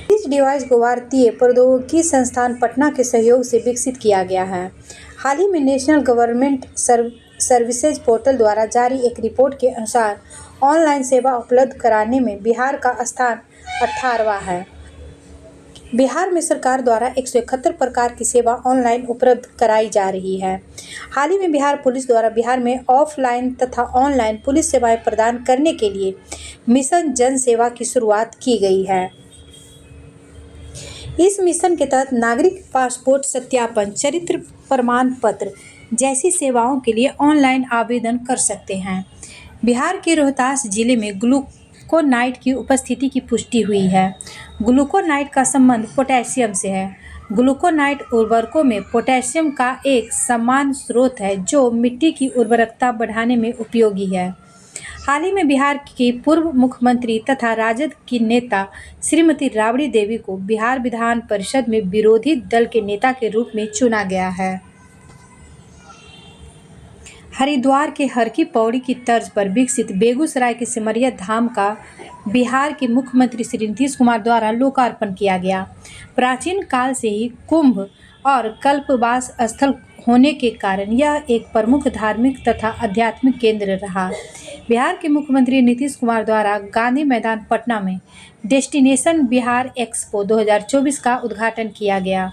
इस डिवाइस को भारतीय प्रौद्योगिकी संस्थान पटना के सहयोग से विकसित किया गया है। हाल ही में नेशनल गवर्नमेंट सर्विसेज पोर्टल द्वारा जारी एक रिपोर्ट के अनुसार ऑनलाइन सेवा उपलब्ध कराने में बिहार का स्थान 18वां है। बिहार में सरकार द्वारा 171 प्रकार की सेवा ऑनलाइन उपलब्ध कराई जा रही है। हाल ही में बिहार पुलिस द्वारा बिहार में ऑफलाइन तथा ऑनलाइन पुलिस सेवाएं प्रदान करने के लिए मिशन जन सेवा की शुरुआत की गई है। इस मिशन के तहत नागरिक पासपोर्ट सत्यापन, चरित्र प्रमाण पत्र जैसी सेवाओं के लिए ऑनलाइन आवेदन कर सकते हैं। बिहार के रोहतास जिले में ग्लूकोनाइट की उपस्थिति की पुष्टि हुई है। ग्लूकोनाइट का संबंध पोटेशियम से है। ग्लूकोनाइट उर्वरकों में पोटेशियम का एक समान स्रोत है जो मिट्टी की उर्वरकता बढ़ाने में उपयोगी है। हाल ही में बिहार की पूर्व मुख्यमंत्री तथा राजद की नेता श्रीमती राबड़ी देवी को बिहार विधान परिषद में विरोधी दल के नेता के रूप में चुना गया है। हरिद्वार के हर की पौड़ी की तर्ज पर विकसित बेगूसराय के सिमरिया धाम का बिहार के मुख्यमंत्री श्री नीतीश कुमार द्वारा लोकार्पण किया गया। प्राचीन काल से ही कुंभ और कल्पवास स्थल होने के कारण यह एक प्रमुख धार्मिक तथा आध्यात्मिक केंद्र रहा। बिहार के मुख्यमंत्री नीतीश कुमार द्वारा गांधी मैदान पटना में डेस्टिनेशन बिहार एक्सपो 2024 का उद्घाटन किया गया।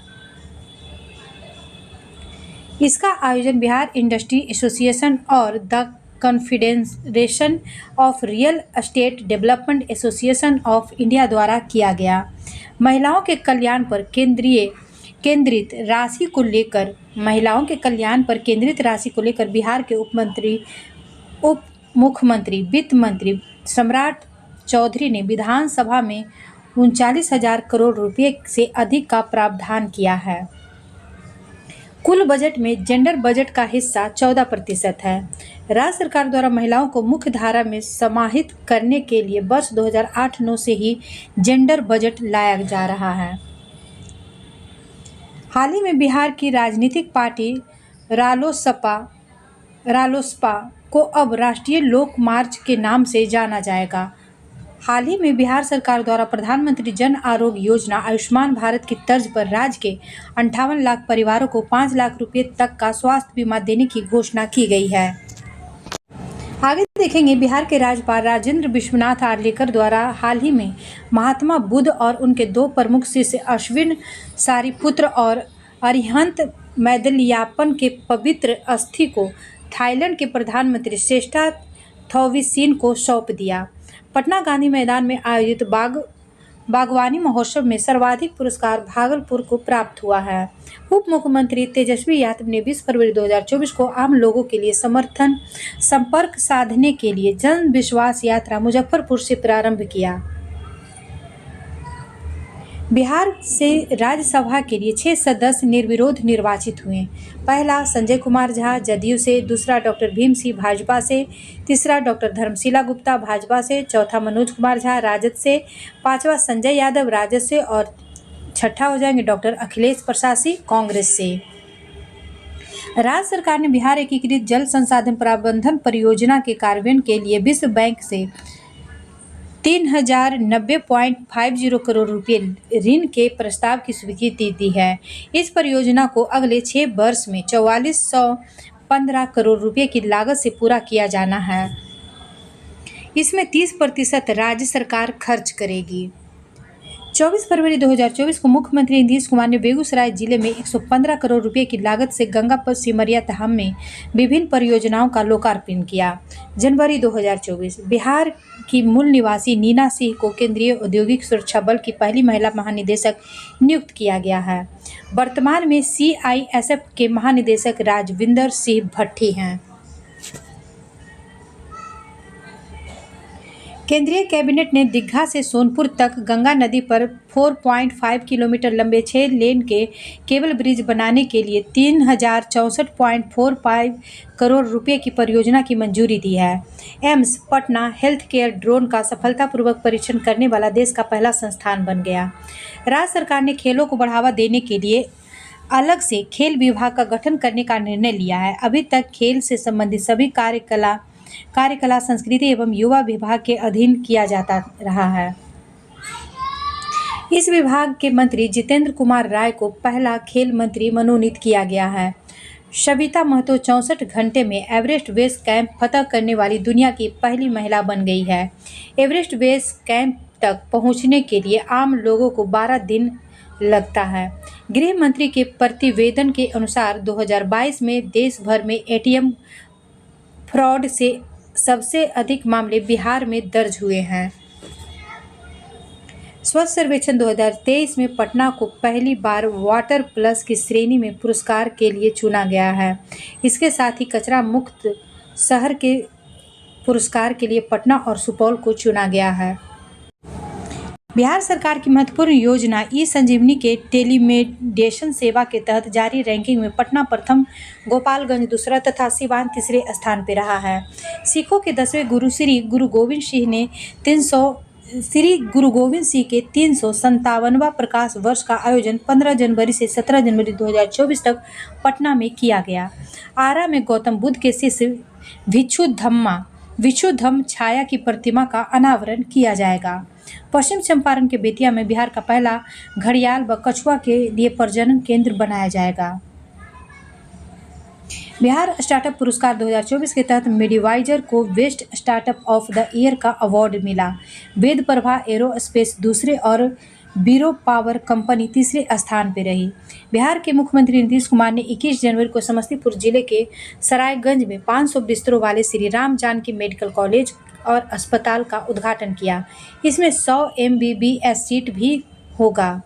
इसका आयोजन बिहार इंडस्ट्री एसोसिएशन और the confederation of real estate development association of India द्वारा किया गया। महिलाओं के कल्याण पर केंद्रित राशि को लेकर बिहार के उप मुख्यमंत्री वित्त मंत्री सम्राट चौधरी ने विधानसभा में 39,000 करोड़ रुपए से अधिक का प्रावधान किया है। कुल बजट में जेंडर बजट का हिस्सा 14% है। राज्य सरकार द्वारा महिलाओं को मुख्य धारा में समाहित करने के लिए वर्ष 2008-9 से ही जेंडर बजट लाया जा रहा है। हाल ही में बिहार की राजनीतिक पार्टी रालोसपा को अब राष्ट्रीय लोक मार्च के नाम से जाना जाएगा। हाल ही में बिहार सरकार द्वारा प्रधानमंत्री जन आरोग्य योजना आयुष्मान भारत की तर्ज पर राज्य के 58 लाख परिवारों को 5 लाख रुपए तक का स्वास्थ्य बीमा देने की घोषणा की गई है। आगे देखेंगे बिहार के राज्यपाल राजेंद्र विश्वनाथ आर्लेकर द्वारा हाल ही में महात्मा बुद्ध और उनके 2 प्रमुख शिष्य अश्विन सारीपुत्र और अरिहंत मैदलियापन के पवित्र अस्थि को थाईलैंड के प्रधानमंत्री श्रेष्ठा थॉविसिन को सौंप दिया। पटना गांधी मैदान में आयोजित बागवानी महोत्सव में सर्वाधिक पुरस्कार भागलपुर को प्राप्त हुआ है। उप मुख्यमंत्री तेजस्वी यादव ने 20 फरवरी 2024 को आम लोगों के लिए समर्थन संपर्क साधने के लिए जन विश्वास यात्रा मुजफ्फरपुर से प्रारंभ किया। बिहार से राज्यसभा के लिए 6 सदस्य निर्विरोध निर्वाचित हुए। पहला संजय कुमार झा जदयू से, दूसरा डॉक्टर भीम सिंह भाजपा से, तीसरा डॉक्टर धर्मशीला गुप्ता भाजपा से, चौथा मनोज कुमार झा राजद से, पांचवा संजय यादव राजद से और छठा हो जाएंगे डॉक्टर अखिलेश प्रसाद कांग्रेस से। राज्य सरकार ने बिहार एकीकृत जल संसाधन प्रबंधन परियोजना के कार्यान्वयन के लिए विश्व बैंक से 3090.50 करोड़ रुपए ऋण के प्रस्ताव की स्वीकृति दी है। इस परियोजना को अगले 6 वर्ष में 4415 करोड़ रुपए की लागत से पूरा किया जाना है। इसमें 30% राज्य सरकार खर्च करेगी। 24 फरवरी 2024 को मुख्यमंत्री नीतीश कुमार ने बेगूसराय जिले में 115 करोड़ रुपए की लागत से गंगा पर सिमरिया धाम में विभिन्न परियोजनाओं का लोकार्पण किया। जनवरी 2024 बिहार की मूल निवासी नीना सिंह को केंद्रीय औद्योगिक सुरक्षा बल की पहली महिला महानिदेशक नियुक्त किया गया है। वर्तमान में CISF के महानिदेशक राजविंदर सिंह भट्टी हैं। केंद्रीय कैबिनेट ने दीघा से सोनपुर तक गंगा नदी पर 4.5 किलोमीटर लंबे 6 लेन के केबल ब्रिज बनाने के लिए 3064.45 करोड़ रुपए की परियोजना की मंजूरी दी है। AIIMS Patna health care drone का सफलतापूर्वक परीक्षण करने वाला देश का पहला संस्थान बन गया। राज्य सरकार ने खेलों को बढ़ावा देने के लिए अलग से खेल विभाग का गठन करने का निर्णय लिया है। अभी तक खेल से संबंधित सभी कार्यकला संस्कृति एवं युवा विभाग के अधीन किया जाता रहा है। इस विभाग के मंत्री जितेंद्र कुमार राय को पहला खेल मंत्री मनोनीत किया गया है। सविता महतो 64 घंटे में एवरेस्ट बेस कैंप फतह करने वाली दुनिया की पहली महिला बन गई है। एवरेस्ट बेस कैंप तक पहुंचने के लिए आम लोगों को 12 दिन लगता है। गृह मंत्री के प्रतिवेदन के अनुसार 2022 में देश भर में ATM फ्रॉड से सबसे अधिक मामले बिहार में दर्ज हुए हैं। स्वच्छ सर्वेक्षण 2023 में पटना को पहली बार वाटर प्लस की श्रेणी में पुरस्कार के लिए चुना गया है। इसके साथ ही कचरा मुक्त शहर के पुरस्कार के लिए पटना और सुपौल को चुना गया है। बिहार सरकार की महत्वपूर्ण योजना ई-संजीवनी के टेलीमेडिसिन सेवा के तहत जारी रैंकिंग में पटना प्रथम, गोपालगंज दूसरा तथा सिवान तीसरे स्थान पर रहा है। सिखों के 10वें गुरु श्री गुरु गोविंद सिंह के 357वां प्रकाश वर्ष का आयोजन 15 जनवरी से 17 जनवरी 2024 तक पटना में किया गया। आरा में गौतम बुद्ध के शिष्य विशुद्धम छाया की प्रतिमा का अनावरण किया जाएगा। पश्चिम चंपारण के बेतिया में बिहार का पहला घड़ियाल व कछुआ के लिए प्रजनन केंद्र बनाया जाएगा। बिहार स्टार्टअप पुरस्कार 2024 के तहत मेडिवाइजर को best startup of the year का अवार्ड मिला। वेद प्रभा एरोस्पेस दूसरे और बीरो पावर कंपनी तीसरे स्थान पर रही। बिहार के मुख्यमंत्री नीतीश कुमार ने 21 जनवरी को समस्तीपुर जिले के सरायगंज में 500 बिस्तरों वाले श्री राम जानकी मेडिकल कॉलेज और अस्पताल का उद्घाटन किया। इसमें 100 MBBS सीट भी होगा।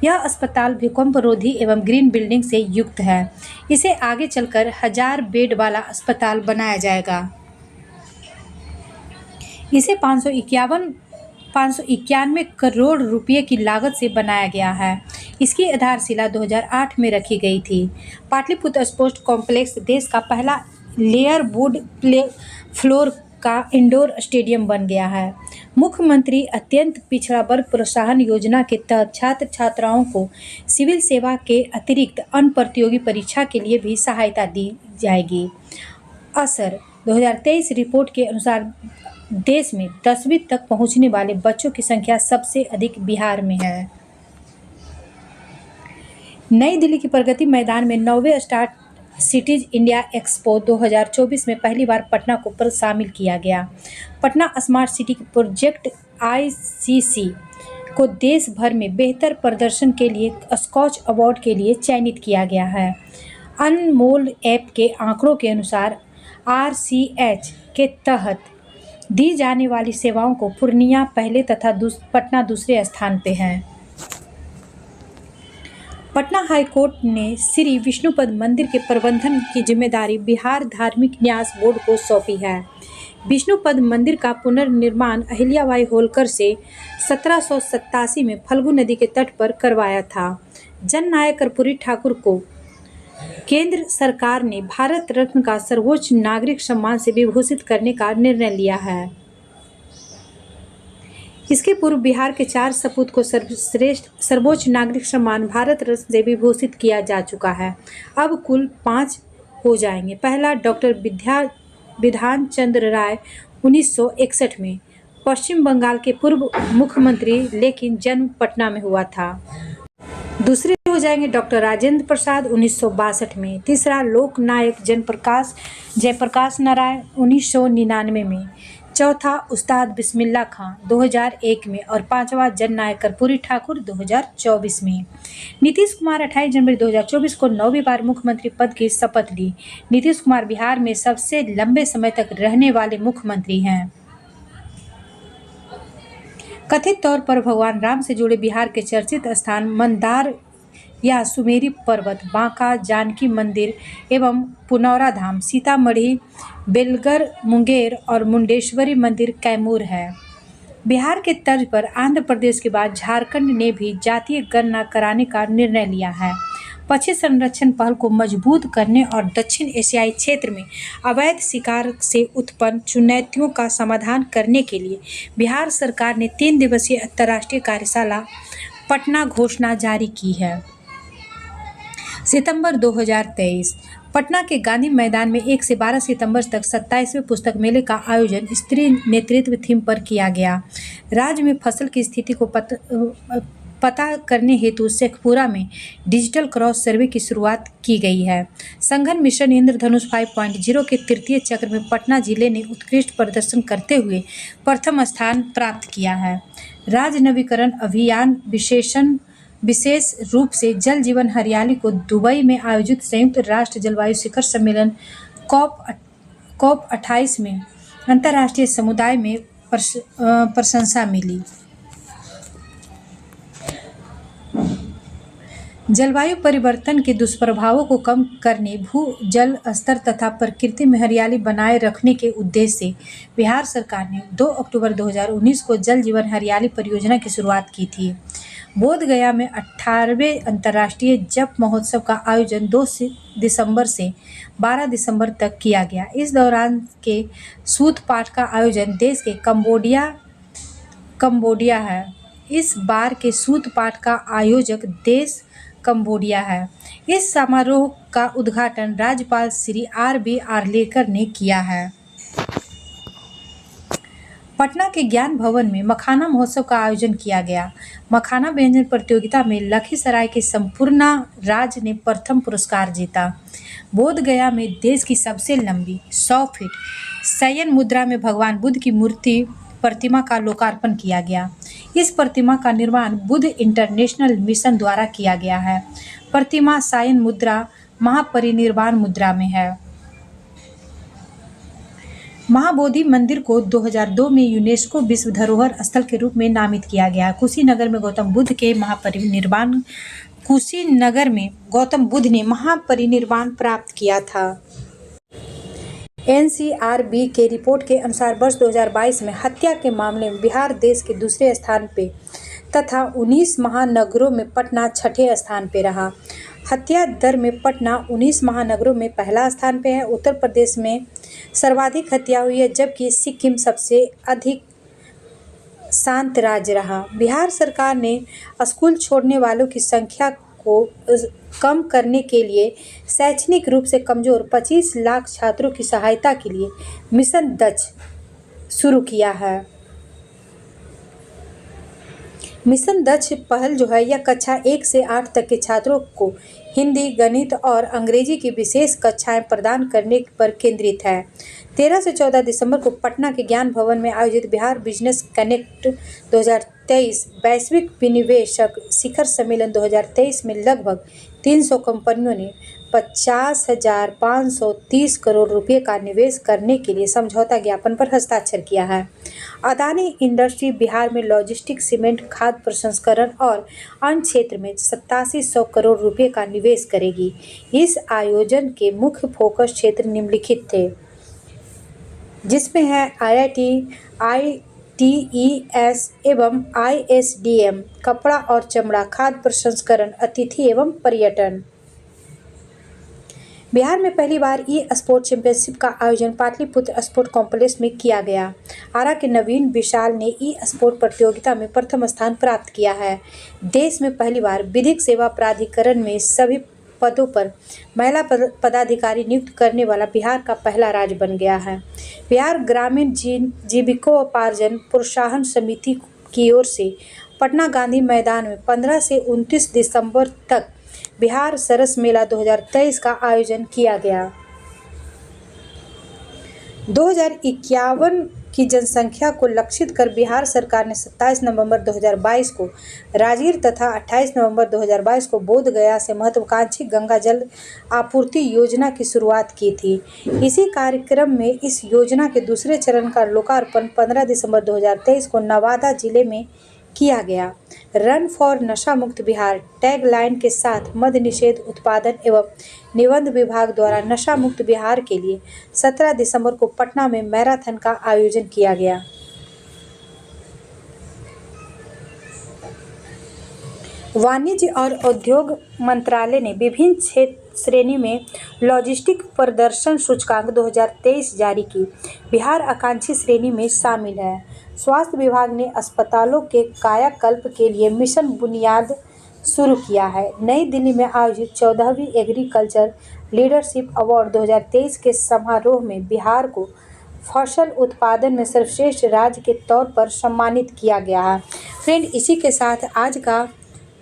यह अस्पताल भूकंप रोधी एवं ग्रीन बिल्डिंग से युक्त है। इसे आगे चलकर 1000 बेड वाला अस्पताल बनाया जाएगा। इसे 591 करोड़ रुपए की लागत से बनाया गया है। इसकी आधारशिला 2008 में रखी गई थी। पाटलिपुत्र स्पोर्ट्स कॉम्प्लेक्स देश का पहला लेयर वुड फ्लोर का इंडोर स्टेडियम बन गया है। मुख्यमंत्री अत्यंत पिछड़ा वर्ग प्रोत्साहन योजना के तहत छात्र छात्राओं को सिविल सेवा के अतिरिक्त अन्य प्रतियोगी परीक्षा के लिए भी सहायता दी जाएगी। असर 2023 रिपोर्ट के अनुसार देश में 10वीं तक पहुंचने वाले बच्चों की संख्या सबसे अधिक बिहार में है। नई दिल्ली के प्रगति मैदान में 9वें स्टार्ट सिटीज इंडिया एक्सपो 2024 में पहली बार पटना को शामिल किया गया। पटना स्मार्ट सिटी के प्रोजेक्ट ICC को देश भर में बेहतर प्रदर्शन के लिए स्कॉच अवार्ड के लिए चयनित किया गया है। अनमोल ऐप के आंकड़ों के अनुसार RCH के तहत दी जाने वाली सेवाओं को पूर्णिया पहले तथा पटना दूसरे स्थान पे है। पटना हाईकोर्ट ने श्री विष्णुपद मंदिर के प्रबंधन की जिम्मेदारी बिहार धार्मिक न्यास बोर्ड को सौंपी है। विष्णुपद मंदिर का पुनर्निर्माण अहिल्याबाई होलकर से 1787 में फल्गु नदी के तट पर करवाया था। जननायक कर्पूरी ठाकुर को केंद्र सरकार ने भारत रत्न का सर्वोच्च नागरिक सम्मान से विभूषित करने का निर्णय लिया है। इसके पूर्व बिहार के 4 सपूत को सर्वोच्च नागरिक सम्मान भारत रत्न से विभूषित किया जा चुका है। अब कुल 5 हो जाएंगे। पहला डॉक्टर विधान चंद्र राय 1961 में, पश्चिम बंगाल के पूर्व मुख्यमंत्री, लेकिन जन्म पटना में हुआ था। दूसरे हो जाएंगे डॉक्टर राजेंद्र प्रसाद 1962 में। तीसरा लोकनायक जयप्रकाश नारायण 1999 में। चौथा उस्ताद बिस्मिल्ला खां 2001 में और पांचवा जननायक कर्पूरी ठाकुर 2024 में। नीतीश कुमार 28 जनवरी 2024 को 9वीं बार मुख्यमंत्री पद की शपथ ली। नीतीश कुमार बिहार में सबसे लंबे समय तक रहने वाले मुख्यमंत्री हैं। कथित तौर पर भगवान राम से जुड़े बिहार के चर्चित स्थान मंदार या सुमेरी पर्वत, बांका जानकी मंदिर एवं पुनौरा धाम, सीतामढ़ी, बेलगर, मुंगेर और मुंडेश्वरी मंदिर कैमूर है। बिहार के तर्ज पर आंध्र प्रदेश के बाद झारखंड ने भी जातीय गणना कराने का निर्णय लिया है। पक्षी संरक्षण पहल को मजबूत करने और दक्षिण एशियाई क्षेत्र में अवैध शिकार से उत्पन्न चुनौतियों का समाधान करने के लिए बिहार सरकार ने 3 दिवसीय अंतर्राष्ट्रीय कार्यशाला पटना घोषणा जारी की है। सितंबर 2023 पटना के गांधी मैदान में 1 से 12 सितंबर तक 27वें पुस्तक मेले का आयोजन स्त्री नेतृत्व थीम पर किया गया। राज्य में फसल की स्थिति को पता करने हेतु शेखपुरा में डिजिटल क्रॉस सर्वे की शुरुआत की गई है। संगठन मिशन इंद्रधनुष 5.0 के तृतीय चक्र में पटना जिले ने उत्कृष्ट प्रदर्शन करते हुए प्रथम स्थान प्राप्त किया है। राज्य नवीकरण अभियान विशेष रूप से जल जीवन हरियाली को दुबई में आयोजित संयुक्त राष्ट्र जलवायु शिखर सम्मेलन COP 28 में अंतर्राष्ट्रीय समुदाय में प्रशंसा मिली। जलवायु परिवर्तन के दुष्प्रभावों को कम करने, भू जल स्तर तथा प्रकृति में हरियाली बनाए रखने के उद्देश्य से बिहार सरकार ने 2 अक्टूबर 2019 को जल जीवन हरियाली परियोजना की शुरुआत की थी। बोधगया में 18वें अंतर्राष्ट्रीय जप महोत्सव का आयोजन 2 दिसंबर से 12 दिसंबर तक किया गया। इस दौरान के सूत पाठ का आयोजन देश के कंबोडिया है। इस बार के सूत पाठ का आयोजक देश कंबोडिया है। इस समारोह का उद्घाटन राज्यपाल श्री RB आर्लेकर ने किया है। पटना के ज्ञान भवन में मखाना महोत्सव का आयोजन किया गया। मखाना व्यंजन प्रतियोगिता में लखीसराय की संपूर्णा राज ने प्रथम पुरस्कार जीता। बोधगया में देश की सबसे लंबी 100 फीट शयन मुद्रा में भगवान बुद्ध की मूर्ति प्रतिमा का लोकार्पण किया गया। इस प्रतिमा का निर्माण बुद्ध इंटरनेशनल मिशन द्वारा किया गया है। प्रतिमा शयन मुद्रा महापरिनिर्वाण मुद्रा में है। महाबोधि मंदिर को 2002 में यूनेस्को विश्व धरोहर स्थल के रूप में नामित किया गया। कुशीनगर में गौतम बुद्ध ने महापरिनिर्वाण प्राप्त किया था। NCRB के रिपोर्ट के अनुसार वर्ष 2022 में हत्या के मामले में बिहार देश के दूसरे स्थान पे तथा 19 महानगरों में पटना 6ठे स्थान पे रहा। हत्या दर में पटना 19 महानगरों में पहला स्थान पे है। उत्तर प्रदेश में सर्वाधिक हत्या हुई है, जबकि सिक्किम सबसे अधिक शांत राज्य रहा। बिहार सरकार ने स्कूल छोड़ने वालों की संख्या को कम करने के लिए शैक्षणिक रूप से कमजोर 25 लाख छात्रों की सहायता के लिए मिशन दक्ष शुरू किया है। मिशन दक्ष पहल जो है यह कक्षा 1 से 8 तक के छात्रों को हिंदी, गणित और अंग्रेजी की विशेष कक्षाएं प्रदान करने पर केंद्रित है। 13 से 14 दिसंबर को पटना के ज्ञान भवन में आयोजित बिहार बिजनेस कनेक्ट 2023 वैश्विक विनिवेशक शिखर सम्मेलन 2023 में लगभग 300 कंपनियों ने 50,530 करोड़ रुपये का निवेश करने के लिए समझौता ज्ञापन पर हस्ताक्षर किया है। अदानी इंडस्ट्री बिहार में लॉजिस्टिक, सीमेंट, खाद्य प्रसंस्करण और अन्य क्षेत्र में 8700 करोड़ रुपये का निवेश करेगी। इस आयोजन के मुख्य फोकस क्षेत्र निम्नलिखित थे, जिसमें है IIT, ITES एवं ISDM, कपड़ा और चमड़ा, खाद्य प्रसंस्करण, अतिथि एवं पर्यटन। बिहार में पहली बार ई-स्पोर्ट चैंपियनशिप का आयोजन पाटलिपुत्र स्पोर्ट कॉम्प्लेक्स में किया गया। आरा के नवीन विशाल ने ई-स्पोर्ट प्रतियोगिता में प्रथम स्थान प्राप्त किया है। देश में पहली बार विधिक सेवा प्राधिकरण में सभी पदों पर महिला पदाधिकारी नियुक्त करने वाला बिहार का पहला राज्य बन गया है। बिहार ग्रामीण जीविकोपार्जन प्रोत्साहन समिति की ओर से पटना गांधी मैदान में 15 से 29 दिसंबर तक बिहार सरस मेला 2023 का आयोजन किया गया। 2051 की जनसंख्या को लक्षित कर बिहार सरकार ने 27 नवंबर 2022 को राजगीर तथा 28 नवंबर 2022 को बोधगया से महत्वाकांक्षी गंगा जल आपूर्ति योजना की शुरुआत की थी। इसी कार्यक्रम में इस योजना के दूसरे चरण का लोकार्पण 15 दिसंबर 2023 को नवादा जिले में किया गया। रन फॉर नशा मुक्त बिहार टैगलाइन के साथ मद्य निषेध, उत्पादन एवं निबंध विभाग द्वारा नशा मुक्त बिहार के लिए 17 दिसंबर को पटना में मैराथन का आयोजन किया गया। वाणिज्य और उद्योग मंत्रालय ने विभिन्न क्षेत्र श्रेणी में लॉजिस्टिक प्रदर्शन सूचकांक 2023 जारी की। बिहार आकांक्षी श्रेणी में शामिल है। स्वास्थ्य विभाग ने अस्पतालों के कायाकल्प के लिए मिशन बुनियाद शुरू किया है। नई दिल्ली में आयोजित 14वीं एग्रीकल्चर लीडरशिप अवार्ड 2023 के समारोह में बिहार को फसल उत्पादन में सर्वश्रेष्ठ राज्य के तौर पर सम्मानित किया गया है। फ्रेंड, इसी के साथ आज का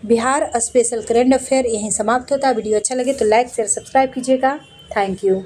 बिहार स्पेशल करंट अफेयर यहीं समाप्त होता है। वीडियो अच्छा लगे तो लाइक, शेयर, सब्सक्राइब कीजिएगा। Thank you.